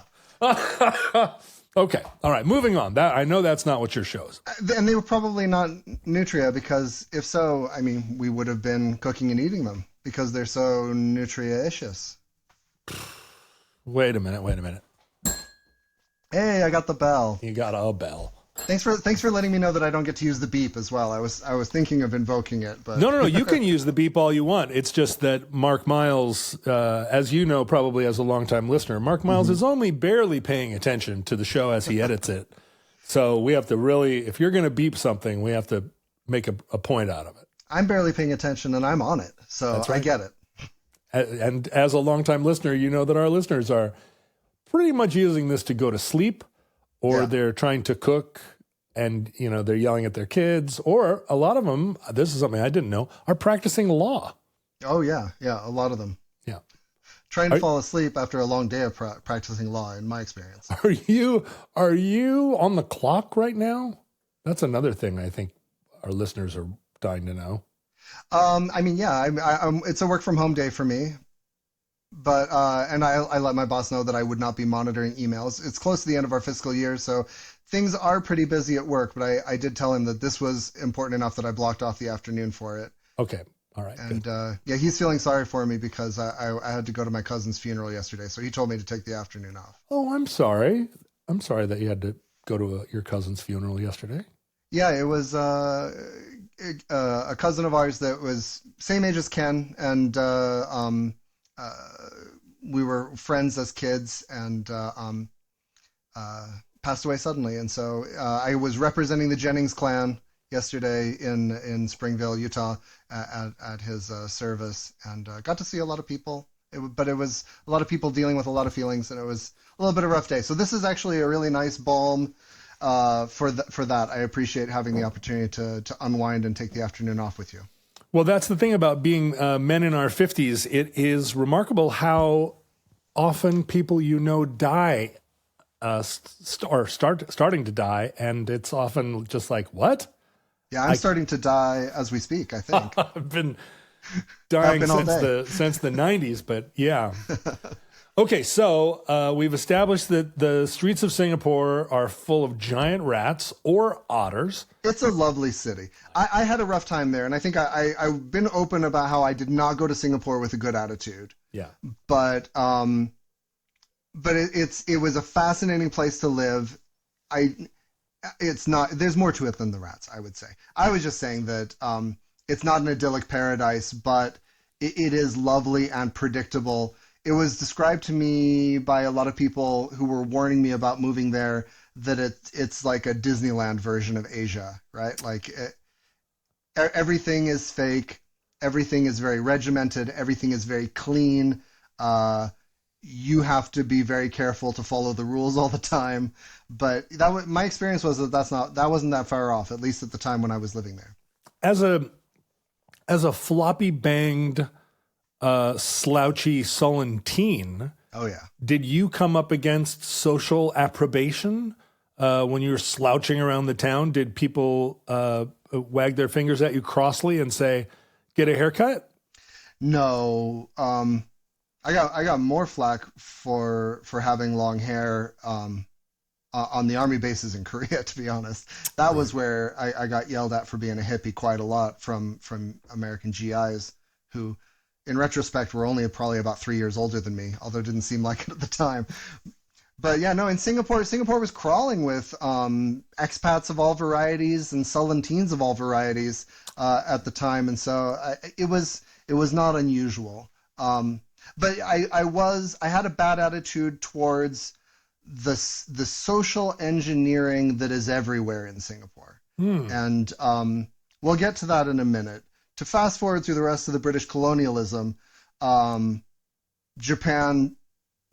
Okay. All right. Moving on. I know that's not what your show is. And they were probably not nutria, because if so, I mean, we would have been cooking and eating them because they're so nutritious. Wait a minute. Hey, I got the bell. You got a bell. Thanks for letting me know that I don't get to use the beep as well. I was thinking of invoking it, but No. You can use the beep all you want. It's just that Mark Miles, as you know, probably as a longtime listener, Mark Miles is only barely paying attention to the show as he edits it. So we have to really, if you're going to beep something, we have to make a point out of it. I'm barely paying attention, and I'm on it, so right. I get it. And as a longtime listener, you know that our listeners are pretty much using this to go to sleep. Or they're trying to cook and, they're yelling at their kids. Or a lot of them, this is something I didn't know, are practicing law. Oh, yeah. Yeah, a lot of them. Yeah. Trying to fall asleep after a long day of practicing law, in my experience. Are you on the clock right now? That's another thing I think our listeners are dying to know. I mean, yeah, it's a work from home day for me. But and I let my boss know that I would not be monitoring emails. It's close to the end of our fiscal year, so things are pretty busy at work. But I did tell him that this was important enough that I blocked off the afternoon for it. Okay, all right. And he's feeling sorry for me because I had to go to my cousin's funeral yesterday, so he told me to take the afternoon off. Oh, I'm sorry. I'm sorry that you had to go to your cousin's funeral yesterday. Yeah, it was a cousin of ours that was same age as Ken, and we were friends as kids, and passed away suddenly. And so I was representing the Jennings clan yesterday in Springville, Utah, at his service, and got to see a lot of people. But it was a lot of people dealing with a lot of feelings, and it was a little bit of a rough day. So this is actually a really nice balm for that. I appreciate having the opportunity to unwind and take the afternoon off with you. Well, that's the thing about being men in our 50s. It is remarkable how often people die, starting to die, and it's often just like, what? Yeah, I'm starting to die as we speak, I think. I've been dying since the 90s, but yeah. Okay, so we've established that the streets of Singapore are full of giant rats or otters. It's a lovely city. I had a rough time there, and I think I've been open about how I did not go to Singapore with a good attitude. Yeah. But it was a fascinating place to live. It's not. There's more to it than the rats, I would say. I was just saying that it's not an idyllic paradise, but it is lovely and predictable. It was described to me by a lot of people who were warning me about moving there that it's like a Disneyland version of Asia, right? Like everything is fake, everything is very regimented, everything is very clean. You have to be very careful to follow the rules all the time. But my experience was that wasn't that far off, at least at the time when I was living there. as a floppy banged, slouchy, sullen teen, Oh yeah. did you come up against social approbation when you were slouching around the town? Did people wag their fingers at you crossly and say, "Get a haircut"? No. I got more flack for having long hair on the army bases in Korea, to be honest. That was where I got yelled at for being a hippie quite a lot from American GIs who, in retrospect, were only probably about 3 years older than me, although it didn't seem like it at the time. But yeah, no, in Singapore was crawling with expats of all varieties and sullen teens of all varieties at the time, and so it was not unusual. But I had a bad attitude towards the social engineering that is everywhere in Singapore. And we'll get to that in a minute. To fast forward through the rest of the British colonialism, Japan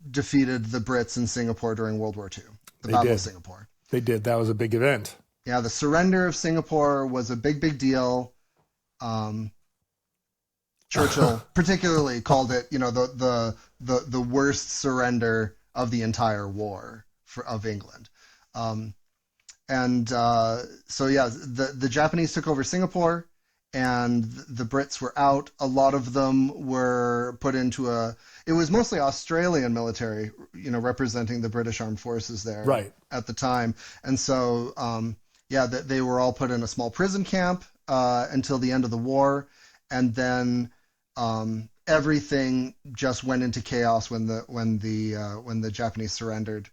defeated the Brits in Singapore during World War II, the Battle of Singapore. They did. That was a big event. Yeah, the surrender of Singapore was a big deal. Churchill particularly called it, the worst surrender of the entire war of England. So yeah, the Japanese took over Singapore, and the Brits were out. A lot of them were put into it was mostly Australian military, representing the British Armed Forces there at the time. And so, they were all put in a small prison camp until the end of the war. And then everything just went into chaos when the Japanese surrendered.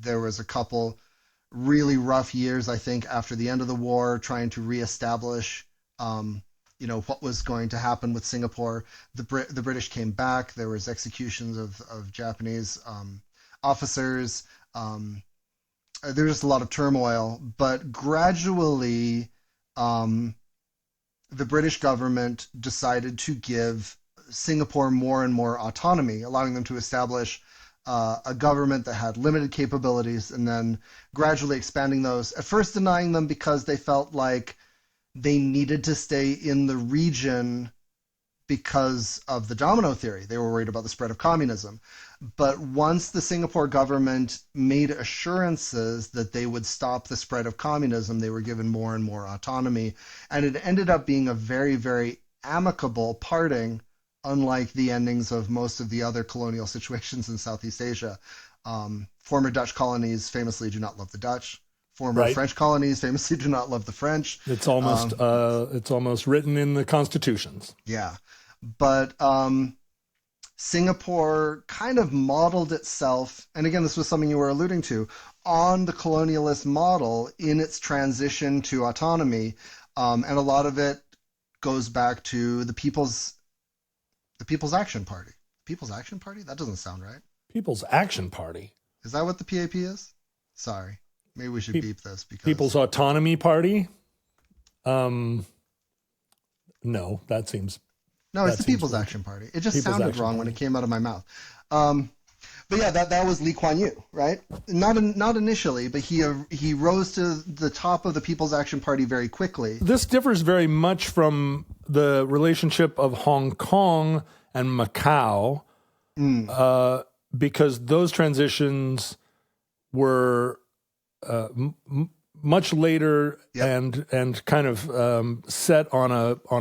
There was a couple really rough years, I think, after the end of the war, trying to reestablish what was going to happen with Singapore. The British came back. There was executions of Japanese officers. There was just a lot of turmoil, but gradually the British government decided to give Singapore more and more autonomy, allowing them to establish a government that had limited capabilities, and then gradually expanding those. At first denying them because they felt like they needed to stay in the region because of the domino theory. They were worried about the spread of communism. But once the Singapore government made assurances that they would stop the spread of communism, they were given more and more autonomy. And it ended up being a very, very amicable parting, unlike the endings of most of the other colonial situations in Southeast Asia. Former Dutch colonies famously do not love the Dutch. Former French colonies famously do not love the French. It's almost written in the constitutions. Yeah. But Singapore kind of modeled itself, and again, this was something you were alluding to, on the colonialist model in its transition to autonomy. And a lot of it goes back to the People's Action Party. People's Action Party? That doesn't sound right. People's Action Party? Is that what the PAP is? Sorry. Maybe we should beep this. Because People's Autonomy Party? No, that seems... No, it's the People's Action Party. It just sounded wrong when it came out of my mouth. But yeah, that was Lee Kuan Yew, right? Not initially, but he rose to the top of the People's Action Party very quickly. This differs very much from the relationship of Hong Kong and Macau, because those transitions were much later and kind of set on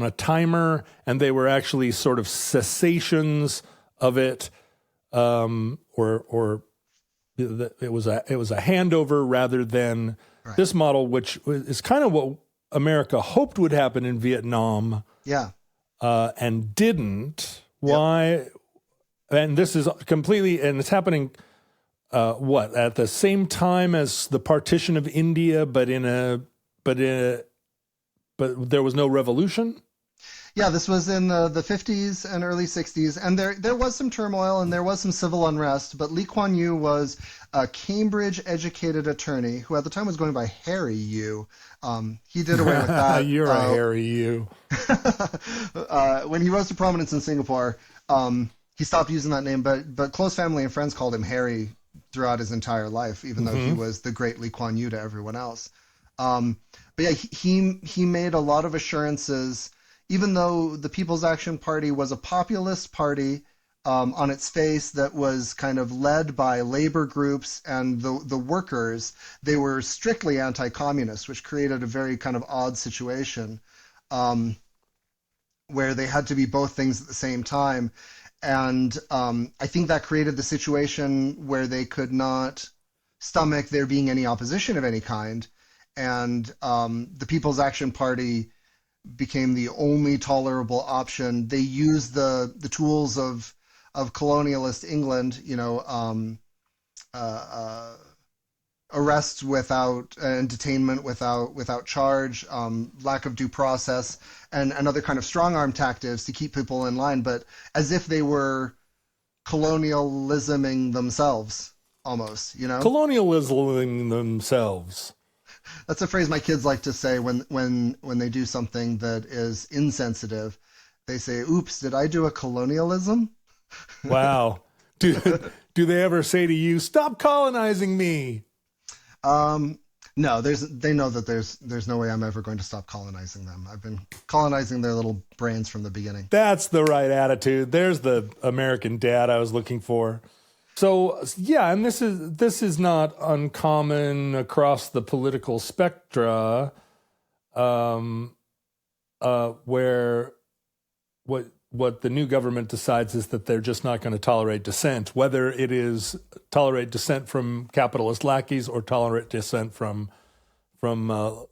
a timer, and they were actually sort of cessations of it, or it was a handover rather than this model, which is kind of what America hoped would happen in Vietnam, and didn't. Why? And this is completely, and it's happening. At the same time as the partition of India, but there was no revolution? Yeah, this was in the 50s and early 60s, and there was some turmoil and there was some civil unrest, but Lee Kuan Yew was a Cambridge-educated attorney who at the time was going by Harry Yew. He did away with that. You're a Harry Yew. When he rose to prominence in Singapore, he stopped using that name, but close family and friends called him Harry throughout his entire life, even though he was the great Lee Kuan Yew to everyone else. But yeah, he made a lot of assurances, even though the People's Action Party was a populist party on its face that was kind of led by labor groups and the workers. They were strictly anti-communist, which created a very kind of odd situation where they had to be both things at the same time. And I think that created the situation where they could not stomach there being any opposition of any kind. And the People's Action Party became the only tolerable option. They used the tools of colonialist England, arrests without and detainment without charge, lack of due process, and other kind of strong arm tactics to keep people in line, but as if they were colonialisming themselves, almost, Colonialisming themselves. That's a phrase my kids like to say when they do something that is insensitive. They say, "Oops, did I do a colonialism?" Wow. Do they ever say to you, "Stop colonizing me"? No, they know that there's no way I'm ever going to stop colonizing them. I've been colonizing their little brains from the beginning. That's the right attitude. There's the American dad I was looking for. So yeah, and this is not uncommon across the political spectra, where what the new government decides is that they're just not going to tolerate dissent, whether it is tolerate dissent from capitalist lackeys or tolerate dissent from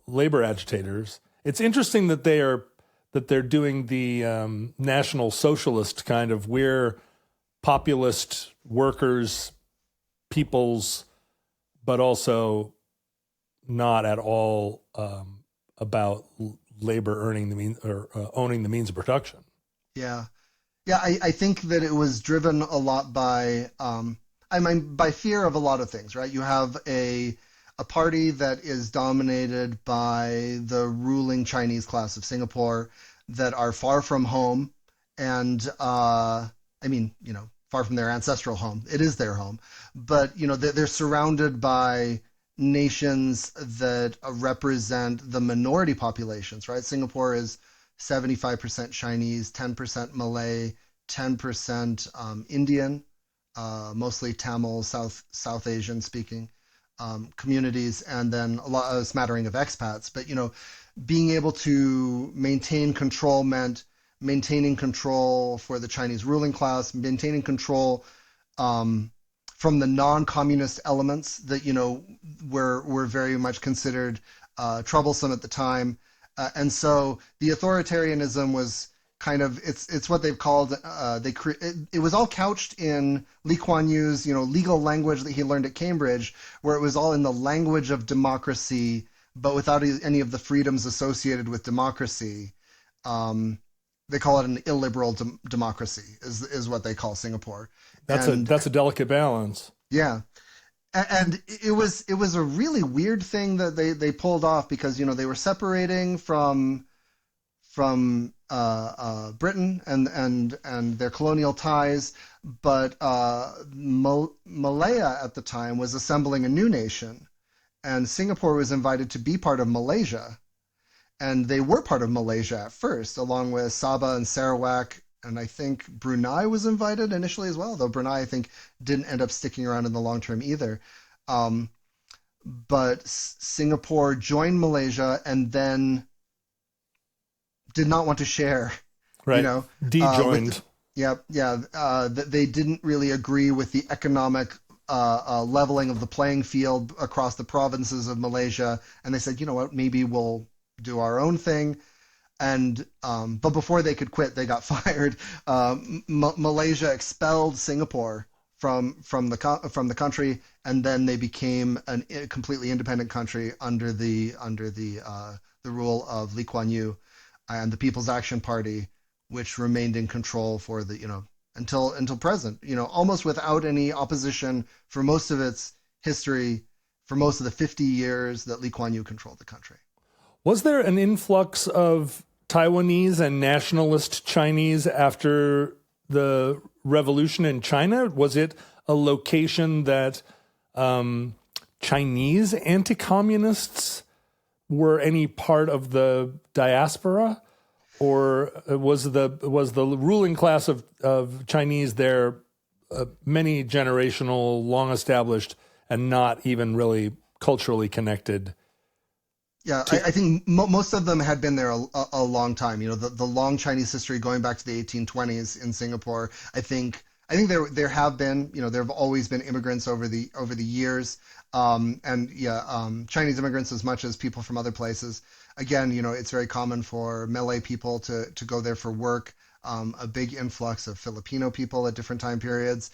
labor agitators. It's interesting that they're doing the National Socialist kind of, we're populist workers, peoples, but also not at all about labor earning the means or owning the means of production. Yeah. I think that it was driven a lot by by fear of a lot of things, right? You have a party that is dominated by the ruling Chinese class of Singapore that are far from home, and far from their ancestral home. It is their home, but they're surrounded by nations that represent the minority populations, right? Singapore is 75% Chinese, 10% Malay, 10% Indian, mostly Tamil, South Asian speaking communities, and then a smattering of expats. But being able to maintain control meant maintaining control for the Chinese ruling class, maintaining control from the non-communist elements that were very much considered troublesome at the time. And so the authoritarianism was kind of, it's what they've called, it was all couched in Lee Kuan Yew's, legal language that he learned at Cambridge, where it was all in the language of democracy, but without any of the freedoms associated with democracy. They call it an illiberal democracy, is what they call Singapore. That's a delicate balance. Yeah. And it was a really weird thing that they pulled off, because they were separating from Britain and their colonial ties, but Malaya at the time was assembling a new nation, and Singapore was invited to be part of Malaysia, and they were part of Malaysia at first, along with Sabah and Sarawak. And I think Brunei was invited initially as well, though Brunei, I think, didn't end up sticking around in the long term either. But Singapore joined Malaysia and then did not want to share. Right. Dejoined. They didn't really agree with the economic leveling of the playing field across the provinces of Malaysia. And they said, you know what, maybe we'll do our own thing. And but before they could quit, they got fired. Malaysia expelled Singapore from the country, and then they became a completely independent country under the rule of Lee Kuan Yew and the People's Action Party, which remained in control for until present. Almost without any opposition for most of its history, for most of the 50 years that Lee Kuan Yew controlled the country. Was there an influx of Taiwanese and nationalist Chinese after the revolution in China? Was it a location that Chinese anti-communists were any part of the diaspora, or was the ruling class of Chinese there many generational, long established, and not even really culturally connected? Yeah, I think most of them had been there a long time. You know, the long Chinese history going back to the 1820s in Singapore. I think there have been, you know, there have always been immigrants over the years, Chinese immigrants as much as people from other places. Again, you know, it's very common for Malay people to go there for work. A big influx of Filipino people at different time periods,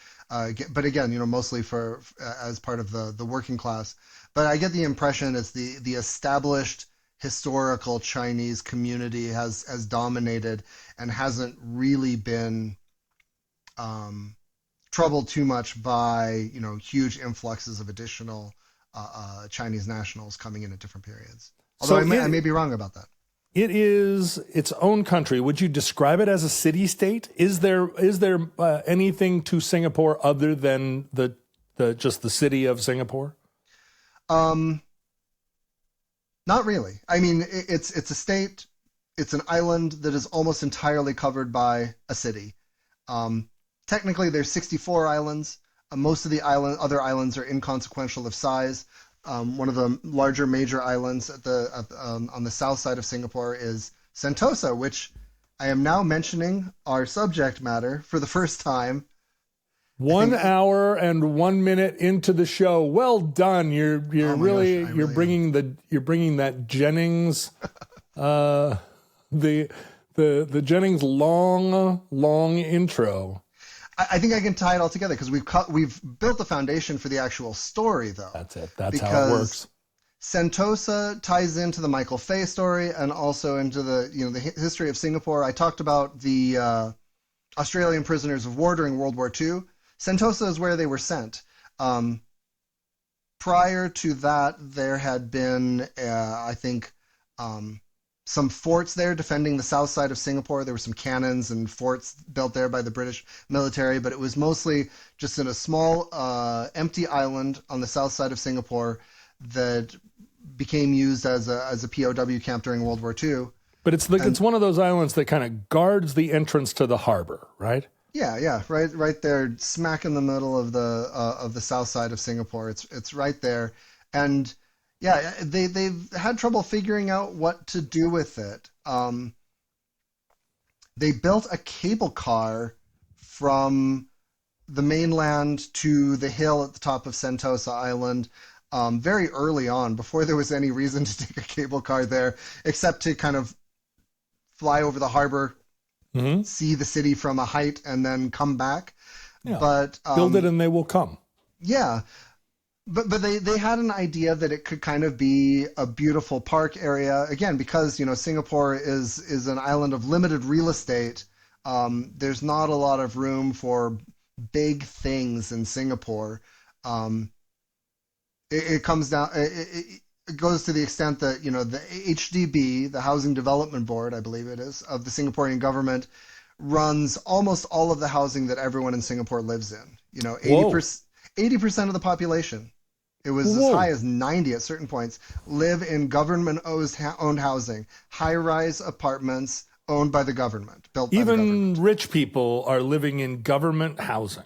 but again, you know, mostly for as part of the working class. But I get the impression it's the established historical Chinese community has dominated and hasn't really been troubled too much by, you know, huge influxes of additional Chinese nationals coming in at different periods. Although I may be wrong about that. It is its own country. Would you describe it as a city-state? Is there anything to Singapore other than just the city of Singapore? Not really. I mean, it's a state. It's an island that is almost entirely covered by a city. Technically, there's 64 islands. Most of the other islands are inconsequential of size. One of the larger major islands on the south side of Singapore is Sentosa, which I am now mentioning our subject matter for the first time. 1 hour and 1 minute into the show. Well done. You're bringing that Jennings, the Jennings long intro. I think I can tie it all together because we've built the foundation for the actual story, though. That's it. That's how it works. Sentosa ties into the Michael Fay story and also into the history of Singapore. I talked about the Australian prisoners of war during World War II. Sentosa is where they were sent. Prior to that, there had been, I think, some forts there defending the south side of Singapore. There were some cannons and forts built there by the British military, but it was mostly just in a small empty island on the south side of Singapore that became used as a POW camp during World War II. But it's one of those islands that kind of guards the entrance to the harbor, right? Yeah, right there, smack in the middle of the south side of Singapore. It's right there, and yeah, they've had trouble figuring out what to do with it. They built a cable car from the mainland to the hill at the top of Sentosa Island very early on, before there was any reason to take a cable car there, except to kind of fly over the harbor, see the city from a height, and then come back. Yeah. But build it and they will come. Yeah. But they had an idea that it could kind of be a beautiful park area, again, because, you know, Singapore is an island of limited real estate. There's not a lot of room for big things in Singapore. It comes down, it goes to the extent that, you know, the HDB, the Housing Development Board, I believe it is, of the Singaporean government, runs almost all of the housing that everyone in Singapore lives in. You know, 80% of the population, it was as high as 90 at certain points, live in government-owned housing, high-rise apartments owned by the government, built by the government. Even rich people are living in government housing.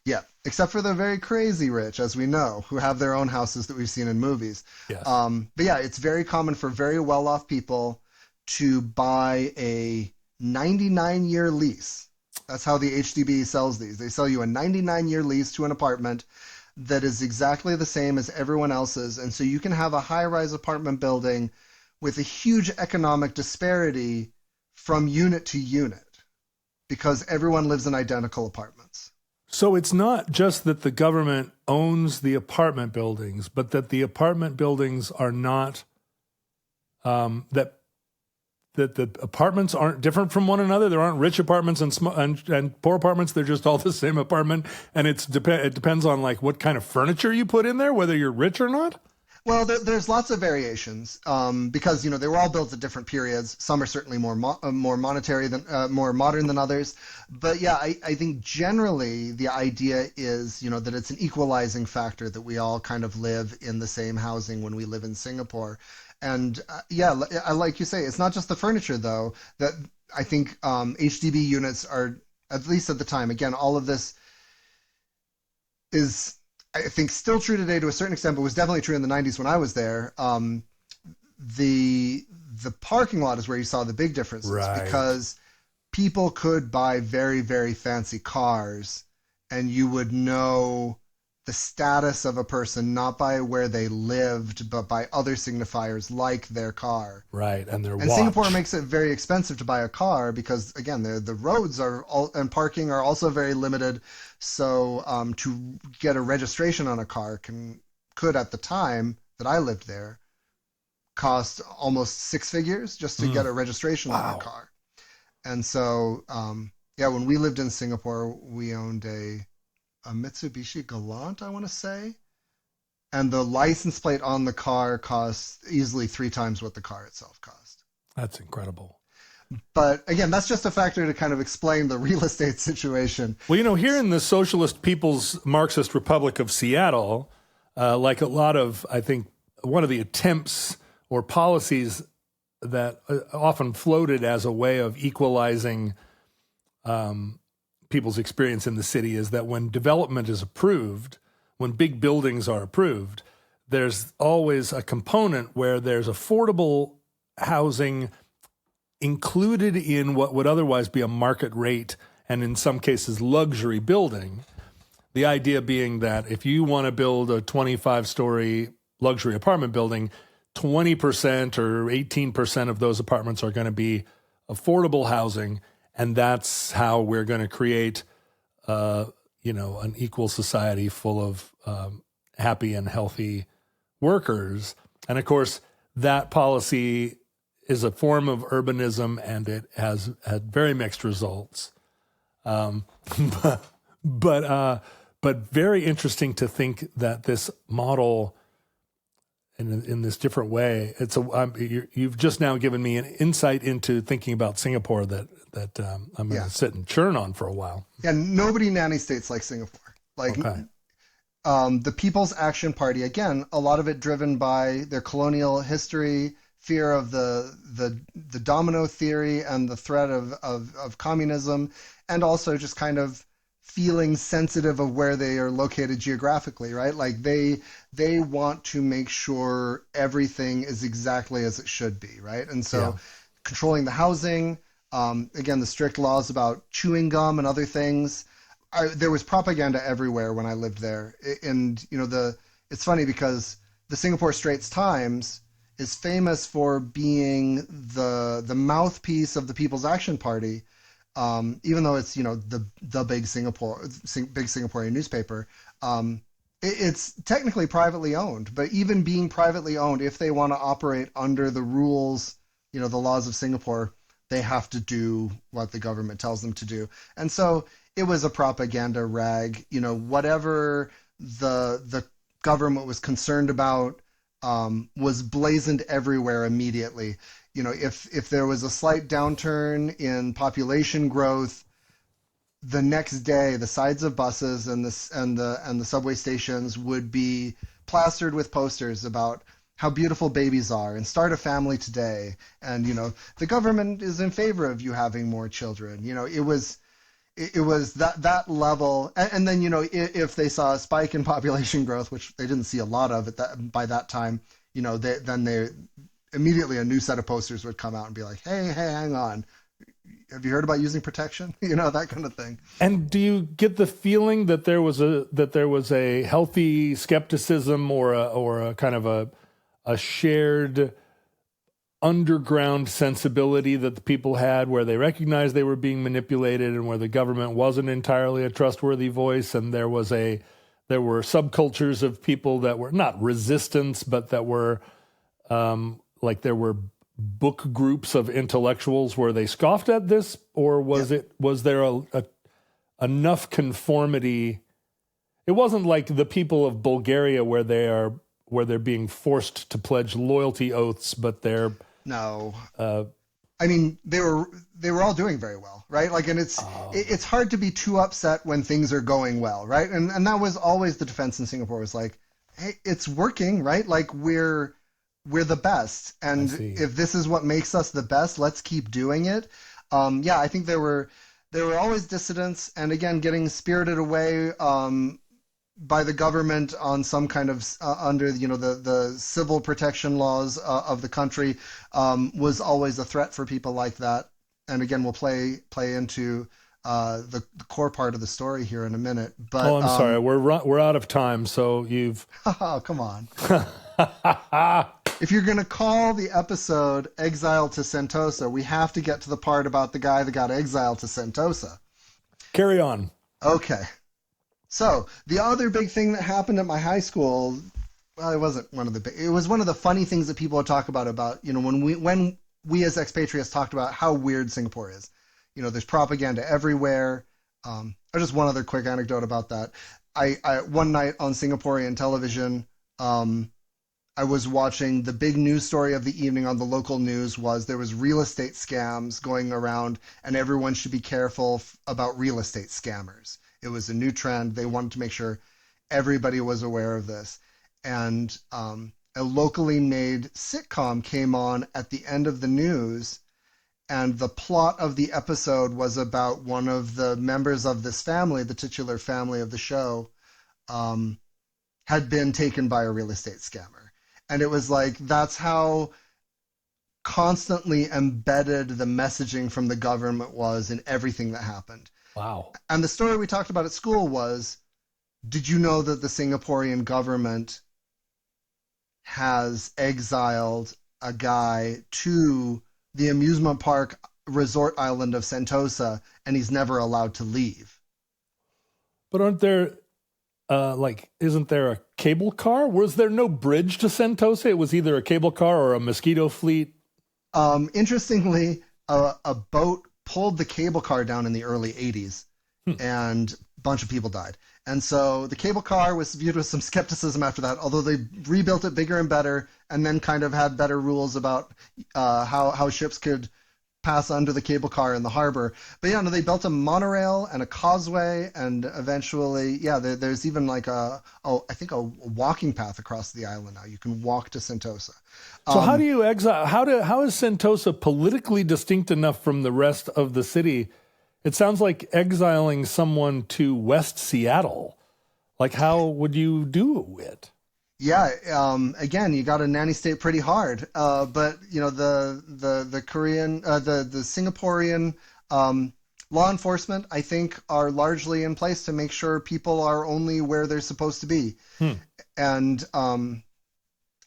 Yeah, except for the very crazy rich, as we know, who have their own houses that we've seen in movies. Yes. But yeah, it's very common for very well-off people to buy a 99-year lease. That's how the HDB sells these. They sell you a 99-year lease to an apartment that is exactly the same as everyone else's. And so you can have a high-rise apartment building with a huge economic disparity from unit to unit because everyone lives in identical apartments. So it's not just that the government owns the apartment buildings, but that the apartment buildings are not, that the apartments aren't different from one another. There aren't rich apartments and poor apartments. They're just all the same apartment. And it depends on like what kind of furniture you put in there, whether you're rich or not. Well, there's lots of variations because, you know, they were all built at different periods. Some are certainly more monetary than more modern than others. But yeah, I think generally the idea is, you know, that it's an equalizing factor that we all kind of live in the same housing when we live in Singapore. And like you say, it's not just the furniture though. That I think HDB units are, at least at the time. Again, all of this is, I think, still true today to a certain extent, but was definitely true in the 90s when I was there. The parking lot is where you saw the big differences, Right. because people could buy very, very fancy cars, and you would know the status of a person not by where they lived, but by other signifiers like their car. Right, and their And watch. Singapore makes it very expensive to buy a car because, again, the roads are and parking are also very limited. So to get a registration on a car could at the time that I lived there cost almost 6 figures just to get a registration on a car. And so when we lived in Singapore, we owned a Mitsubishi Galant, I want to say. And the license plate on the car cost easily 3 times what the car itself cost. That's incredible. But again, that's just a factor to kind of explain the real estate situation. Well, here in the Socialist People's Marxist Republic of Seattle, like a lot of, I think, one of the attempts or policies that often floated as a way of equalizing people's experience in the city is that when development is approved, when big buildings are approved, there's always a component where there's affordable housing included in what would otherwise be a market rate and in some cases luxury building. The idea being that if you want to build a 25-story luxury apartment building, 20% or 18% of those apartments are going to be affordable housing, and that's how we're going to create, an equal society full of happy and healthy workers. And of course, that policy is a form of urbanism, and it has had very mixed results. But very interesting to think that this model, in this different way, you've just now given me an insight into thinking about Singapore that I'm going to sit and churn on for a while. Yeah, nobody nanny states like Singapore. The People's Action Party, again, a lot of it driven by their colonial history, fear of the domino theory and the threat of communism, and also just kind of feeling sensitive of where they are located geographically, right? Like they want to make sure everything is exactly as it should be, right? And so controlling the housing, again, the strict laws about chewing gum and other things. There was propaganda everywhere when I lived there. And, it's funny because the Singapore Straits Times is famous for being the mouthpiece of the People's Action Party, even though it's the big Singaporean newspaper. It's technically privately owned, but even being privately owned, if they want to operate under the rules, the laws of Singapore, they have to do what the government tells them to do. And so it was a propaganda rag. Whatever the government was concerned about was blazoned everywhere immediately. If there was a slight downturn in population growth, the next day the sides of buses and the subway stations would be plastered with posters about how beautiful babies are and start a family today, and the government is in favor of you having more children. It was that level. And then if they saw a spike in population growth, which they didn't see a lot of by that time, then immediately a new set of posters would come out and be like, hey, hang on, have you heard about using protection? That kind of thing. And do you get the feeling that there was a healthy skepticism or a kind of a shared underground sensibility that the people had, where they recognized they were being manipulated and where the government wasn't entirely a trustworthy voice, and there were subcultures of people that were not resistance, but that were there were book groups of intellectuals where they scoffed at this, or was there enough conformity? It wasn't like the people of Bulgaria where they're being forced to pledge loyalty oaths, but they're no. I mean, they were all doing very well, right? And it's hard to be too upset when things are going well, right? And that was always the defense in Singapore, was like, hey, it's working, right? Like we're we're the best, and if this is what makes us the best, let's keep doing it. I think there were always dissidents, and again, getting spirited away by the government on some kind of under the civil protection laws of the country was always a threat for people like that. And again, we'll play into the core part of the story here in a minute. But I'm sorry, we're out of time. So you've oh, come on. If you're going to call the episode Exiled to Sentosa, we have to get to the part about the guy that got exiled to Sentosa. Carry on. Okay. So the other big thing that happened at my high school, well, it wasn't one of the big, it was one of the funny things that people would talk about, when we as expatriates talked about how weird Singapore is. There's propaganda everywhere. Or just one other quick anecdote about that. I one night on Singaporean television, I was watching the big news story of the evening on the local news was there was real estate scams going around, and everyone should be careful about real estate scammers. It was a new trend. They wanted to make sure everybody was aware of this. And a locally made sitcom came on at the end of the news, and the plot of the episode was about one of the members of this family, the titular family of the show, had been taken by a real estate scammer. And it was like, that's how constantly embedded the messaging from the government was in everything that happened. Wow. And the story we talked about at school was, did you know that the Singaporean government has exiled a guy to the amusement park resort island of Sentosa, and he's never allowed to leave? But aren't there, isn't there a cable car? Was there no bridge to Sentosa? It was either a cable car or a mosquito fleet. Interestingly, a boat pulled the cable car down in the early 80s, and a bunch of people died. And so the cable car was viewed with some skepticism after that, although they rebuilt it bigger and better, and then kind of had better rules about how ships could pass under the cable car in the harbor. But yeah, no, they built a monorail and a causeway, and eventually, there's even like I think a walking path across the island now. You can walk to Sentosa. So how do you exile? How is Sentosa politically distinct enough from the rest of the city? It sounds like exiling someone to West Seattle. Like, how would you do it? Yeah, again, you got to nanny state pretty hard. But the Korean, the Singaporean law enforcement, I think, are largely in place to make sure people are only where they're supposed to be. And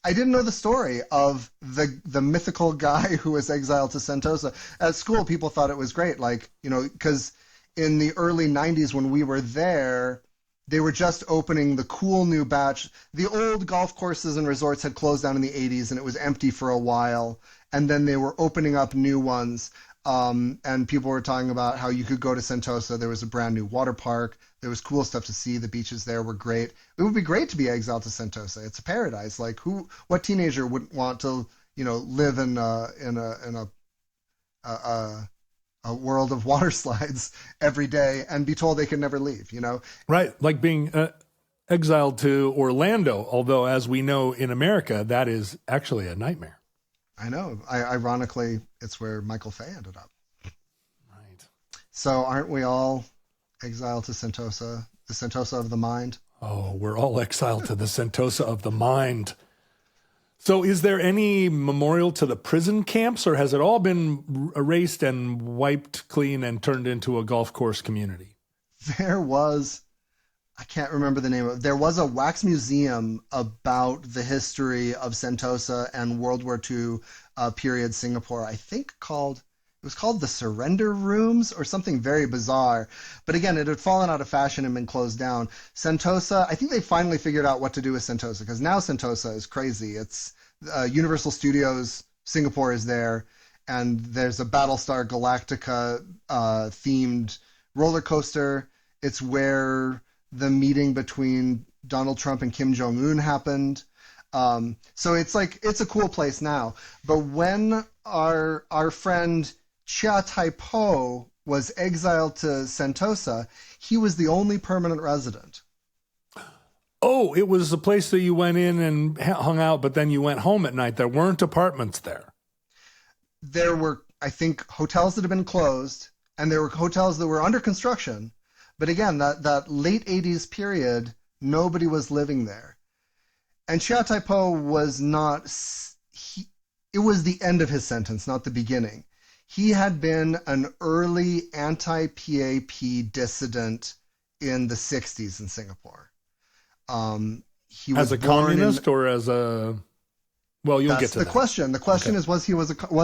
I didn't know the story of the mythical guy who was exiled to Sentosa. At school, people thought it was great, because in the early 90s when we were there, they were just opening the cool new batch. The old golf courses and resorts had closed down in the 80s, and it was empty for a while. And then they were opening up new ones. And people were talking about how you could go to Sentosa. There was a brand new water park. There was cool stuff to see. The beaches there were great. It would be great to be exiled to Sentosa. It's a paradise. Like what teenager wouldn't want to, live in a world of water slides every day and be told they can never leave, Right. Like being exiled to Orlando, although as we know in America, that is actually a nightmare. I know. Ironically, it's where Michael Fay ended up. Right. So aren't we all exiled to Sentosa, the Sentosa of the mind? Oh, we're all exiled to the Sentosa of the mind. So is there any memorial to the prison camps, or has it all been erased and wiped clean and turned into a golf course community? There was, I can't remember the name of it. There was a wax museum about the history of Sentosa and World War II period Singapore, I think it was called the Surrender Rooms or something very bizarre. But again, it had fallen out of fashion and been closed down. Sentosa, I think they finally figured out what to do with Sentosa, because now Sentosa is crazy. It's Universal Studios Singapore is there, and there's a Battlestar Galactica themed roller coaster. It's where the meeting between Donald Trump and Kim Jong-un happened. So it's a cool place now. But when our friend Chia Tai-po was exiled to Sentosa, he was the only permanent resident. Oh, it was a place that you went in and hung out, but then you went home at night. There weren't apartments there. There were, I think, hotels that had been closed, and there were hotels that were under construction. But again, that late 80s period, nobody was living there. And Chia Tai-po was not, it was the end of his sentence, not the beginning. He had been an early anti-PAP dissident in the 60s in Singapore. He was as a communist or as a... Well, you'll get to that. That's the question. The question is, was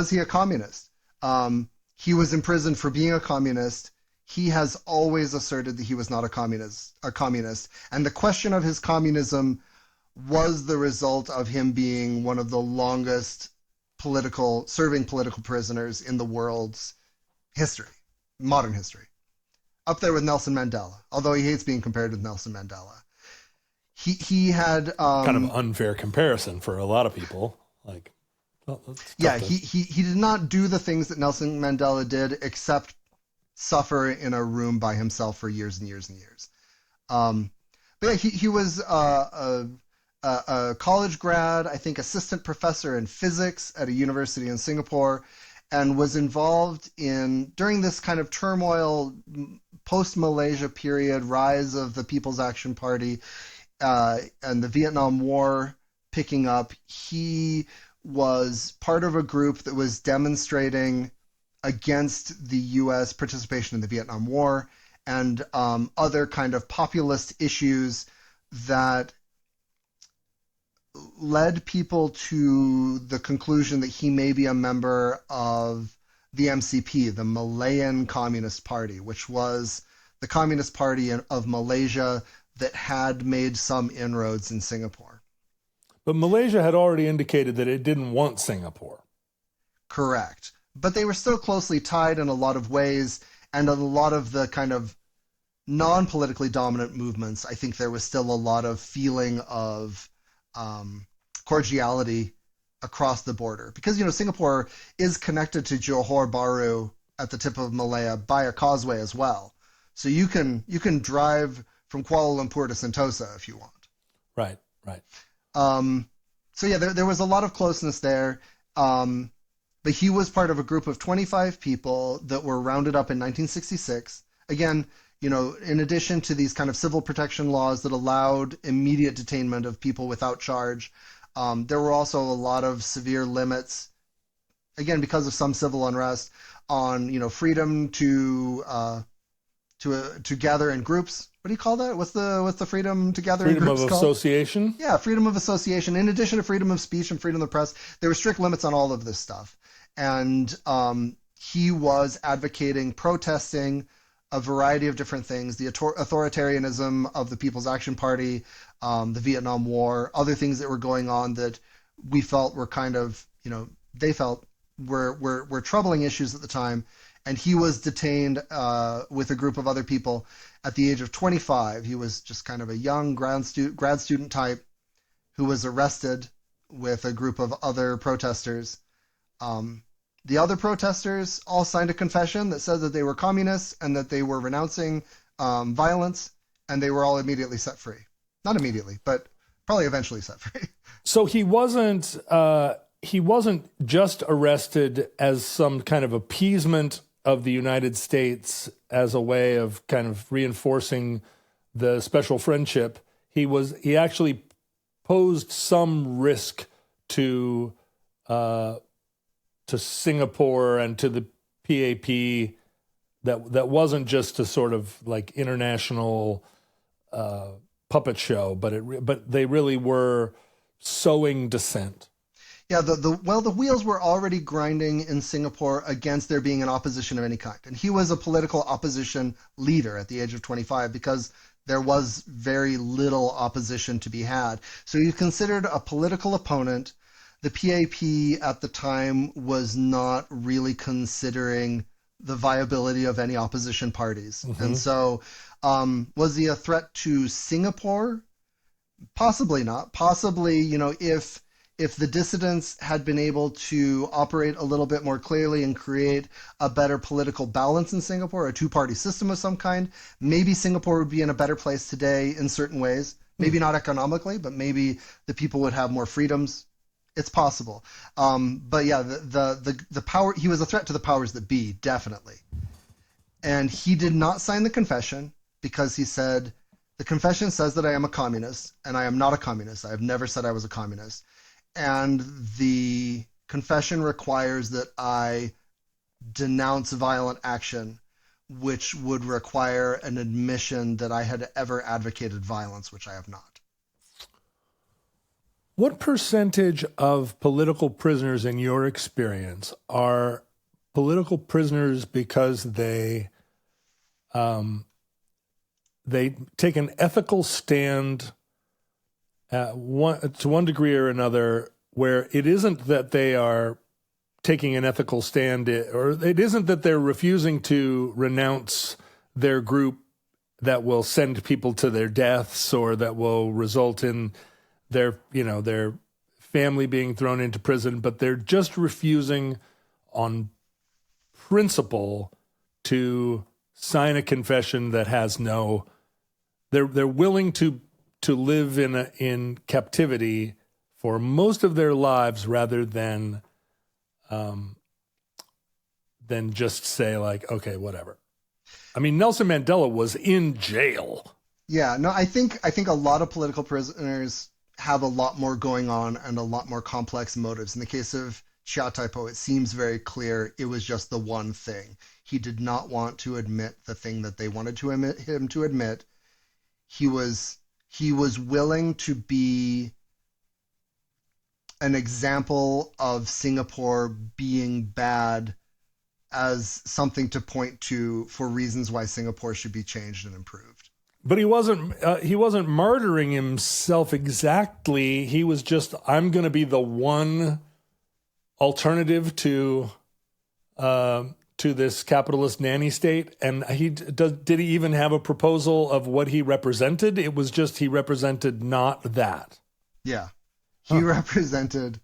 he a communist? He was imprisoned for being a communist. He has always asserted that he was not a communist. And the question of his communism was the result of him being one of the longest serving political prisoners in the world's history, modern history. Up there with Nelson Mandela, although he hates being compared with Nelson Mandela. He had kind of unfair comparison for a lot of people. Like, he did not do the things that Nelson Mandela did, except suffer in a room by himself for years and years and years. But yeah, he was a college grad, I think assistant professor in physics at a university in Singapore, and was involved during this kind of turmoil, post-Malaysia period, rise of the People's Action Party, and the Vietnam War picking up. He was part of a group that was demonstrating against the U.S. participation in the Vietnam War and other kind of populist issues that led people to the conclusion that he may be a member of the MCP, the Malayan Communist Party, which was the Communist Party of Malaysia that had made some inroads in Singapore. But Malaysia had already indicated that it didn't want Singapore. Correct. But they were still closely tied in a lot of ways, and in a lot of the kind of non-politically dominant movements, I think there was still a lot of feeling of cordiality across the border. Because, Singapore is connected to Johor Bahru at the tip of Malaya by a causeway as well. So you can drive from Kuala Lumpur to Sentosa if you want. Right. So yeah, there was a lot of closeness there. But he was part of a group of 25 people that were rounded up in 1966. Again, in addition to these kind of civil protection laws that allowed immediate detainment of people without charge, there were also a lot of severe limits, again, because of some civil unrest, on freedom to gather in groups. What do you call that? What's the freedom to gather in groups called? Freedom of association? Yeah, freedom of association. In addition to freedom of speech and freedom of the press, there were strict limits on all of this stuff. And he was advocating, protesting a variety of different things, the authoritarianism of the People's Action Party, the Vietnam War, other things that were going on that we felt were kind of, they felt were troubling issues at the time. And he was detained with a group of other people at the age of 25. He was just kind of a young grad student type who was arrested with a group of other protesters. The other protesters all signed a confession that said that they were communists and that they were renouncing violence, and they were all immediately set free. Not immediately, but probably eventually set free. So he wasn't just arrested as some kind of appeasement of the United States as a way of kind of reinforcing the special friendship. He actually posed some risk to Singapore and to the PAP that wasn't just a sort of like international puppet show, but they really were sowing dissent. Yeah, the wheels were already grinding in Singapore against there being an opposition of any kind. And he was a political opposition leader at the age of 25 because there was very little opposition to be had. So he considered a political opponent. The PAP at the time was not really considering the viability of any opposition parties. Mm-hmm. And so was he a threat to Singapore? Possibly not. Possibly, if the dissidents had been able to operate a little bit more clearly and create a better political balance in Singapore, a two-party system of some kind, maybe Singapore would be in a better place today in certain ways. Maybe not economically, but maybe the people would have more freedoms. It's possible. But yeah, the power, he was a threat to the powers that be, definitely. And he did not sign the confession because he said, the confession says that I am a communist, and I am not a communist. I have never said I was a communist. And the confession requires that I denounce violent action, which would require an admission that I had ever advocated violence, which I have not. What percentage of political prisoners, in your experience, are political prisoners because they take an ethical stand to one degree or another, where it isn't that they are taking an ethical stand, or it isn't that they're refusing to renounce their group that will send people to their deaths or that will result in their family being thrown into prison, but they're just refusing on principle to sign a confession that has no. They're willing to live in captivity for most of their lives rather than just say like, okay, whatever. I mean, Nelson Mandela was in jail. Yeah, no, I think a lot of political prisoners have a lot more going on and a lot more complex motives. In the case of Chia Taipo, it seems very clear it was just the one thing. He did not want to admit the thing that they wanted to him to admit. He was willing to be an example of Singapore being bad as something to point to for reasons why Singapore should be changed and improved. But he wasn't martyring himself exactly. He was just, I'm going to be the one alternative to this capitalist nanny state. And did he even have a proposal of what he represented? It was just he represented not that. Yeah. He represented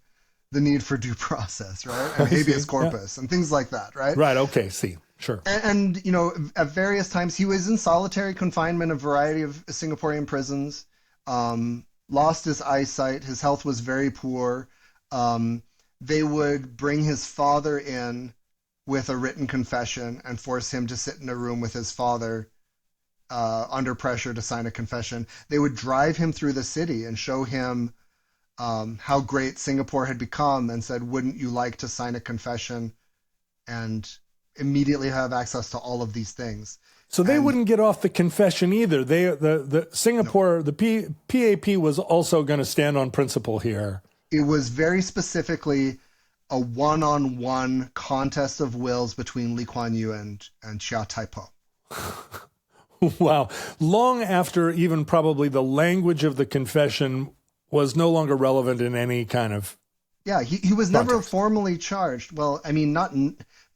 the need for due process, right? And habeas corpus and things like that, right? Right, okay, sure. And at various times, he was in solitary confinement in a variety of Singaporean prisons, lost his eyesight, his health was very poor. They would bring his father in with a written confession and force him to sit in a room with his father under pressure to sign a confession. They would drive him through the city and show him how great Singapore had become and said, wouldn't you like to sign a confession and immediately have access to all of these things? So they wouldn't get off the confession either. The Singapore, no. The PAP was also going to stand on principle here. It was very specifically a one-on-one contest of wills between Lee Kuan Yew and Chia Taipo. Wow. Long after even probably the language of the confession was no longer relevant in any kind of Yeah, he was context. Never formally charged. Well, I mean,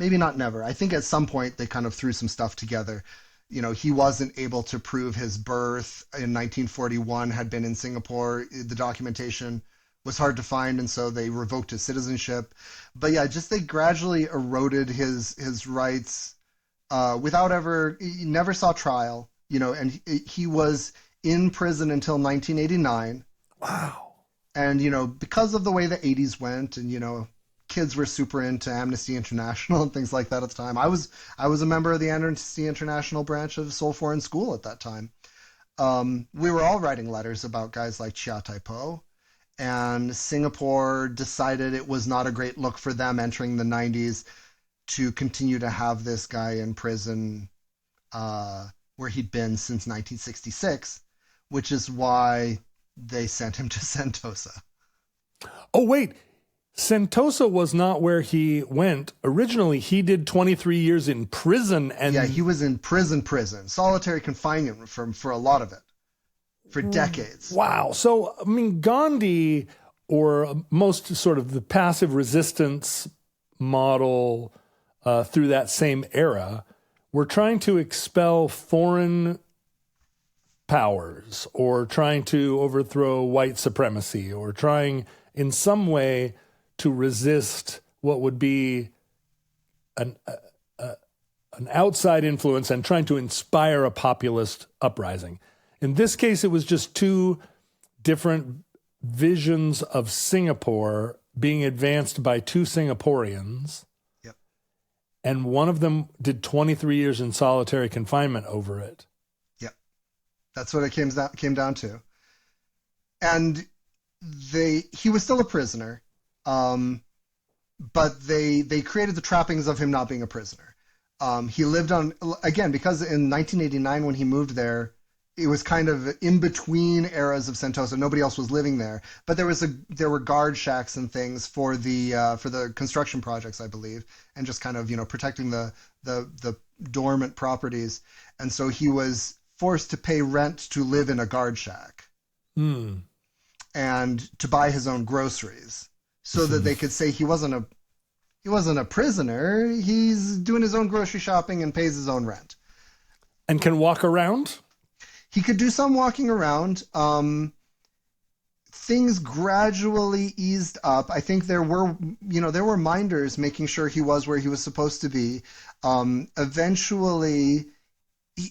maybe not never. I think at some point they kind of threw some stuff together. He wasn't able to prove his birth in 1941 had been in Singapore. The documentation was hard to find, and so they revoked his citizenship. But yeah, just they gradually eroded his rights without he never saw trial, and he was in prison until 1989. Wow. And, because of the way the 80s went and, kids were super into Amnesty International and things like that at the time. I was a member of the Amnesty International branch of Seoul Foreign School at that time. We were all writing letters about guys like Chia Taipo, and Singapore decided it was not a great look for them entering the 90s to continue to have this guy in prison where he'd been since 1966, which is why they sent him to Sentosa. Oh, wait. Sentosa was not where he went. Originally, he did 23 years in prison. Yeah, he was in prison, solitary confinement for a lot of it, for decades. Wow. So, I mean, Gandhi, or most sort of the passive resistance model through that same era, were trying to expel foreign powers, or trying to overthrow white supremacy, or trying in some way to resist what would be an outside influence and trying to inspire a populist uprising. In this case, it was just two different visions of Singapore being advanced by two Singaporeans. Yep. And one of them did 23 years in solitary confinement over it. Yep. That's what it came down to. And he was still a prisoner, but they created the trappings of him not being a prisoner. He lived on, again, because in 1989 when he moved there, it was kind of in between eras of Sentosa. Nobody else was living there, but there were guard shacks and things for the construction projects, I believe, and just kind of protecting the dormant properties. And so he was forced to pay rent to live in a guard shack, and to buy his own groceries, so that they could say he wasn't a prisoner. He's doing his own grocery shopping and pays his own rent, and can walk around. He could do some walking around. Things gradually eased up. I think there were minders making sure he was where he was supposed to be. Eventually,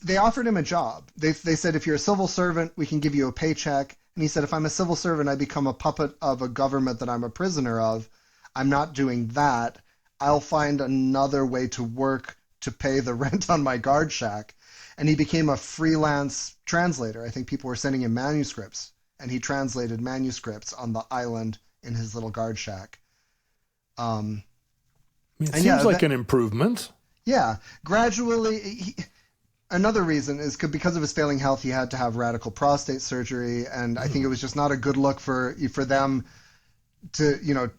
they offered him a job. They said, if you're a civil servant, we can give you a paycheck. And he said, if I'm a civil servant, I become a puppet of a government that I'm a prisoner of. I'm not doing that. I'll find another way to work to pay the rent on my guard shack. And he became a freelance translator. I think people were sending him manuscripts, and he translated manuscripts on the island in his little guard shack. It seems like an improvement. Yeah. Gradually, another reason is because of his failing health, he had to have radical prostate surgery, and I think it was just not a good look for them to,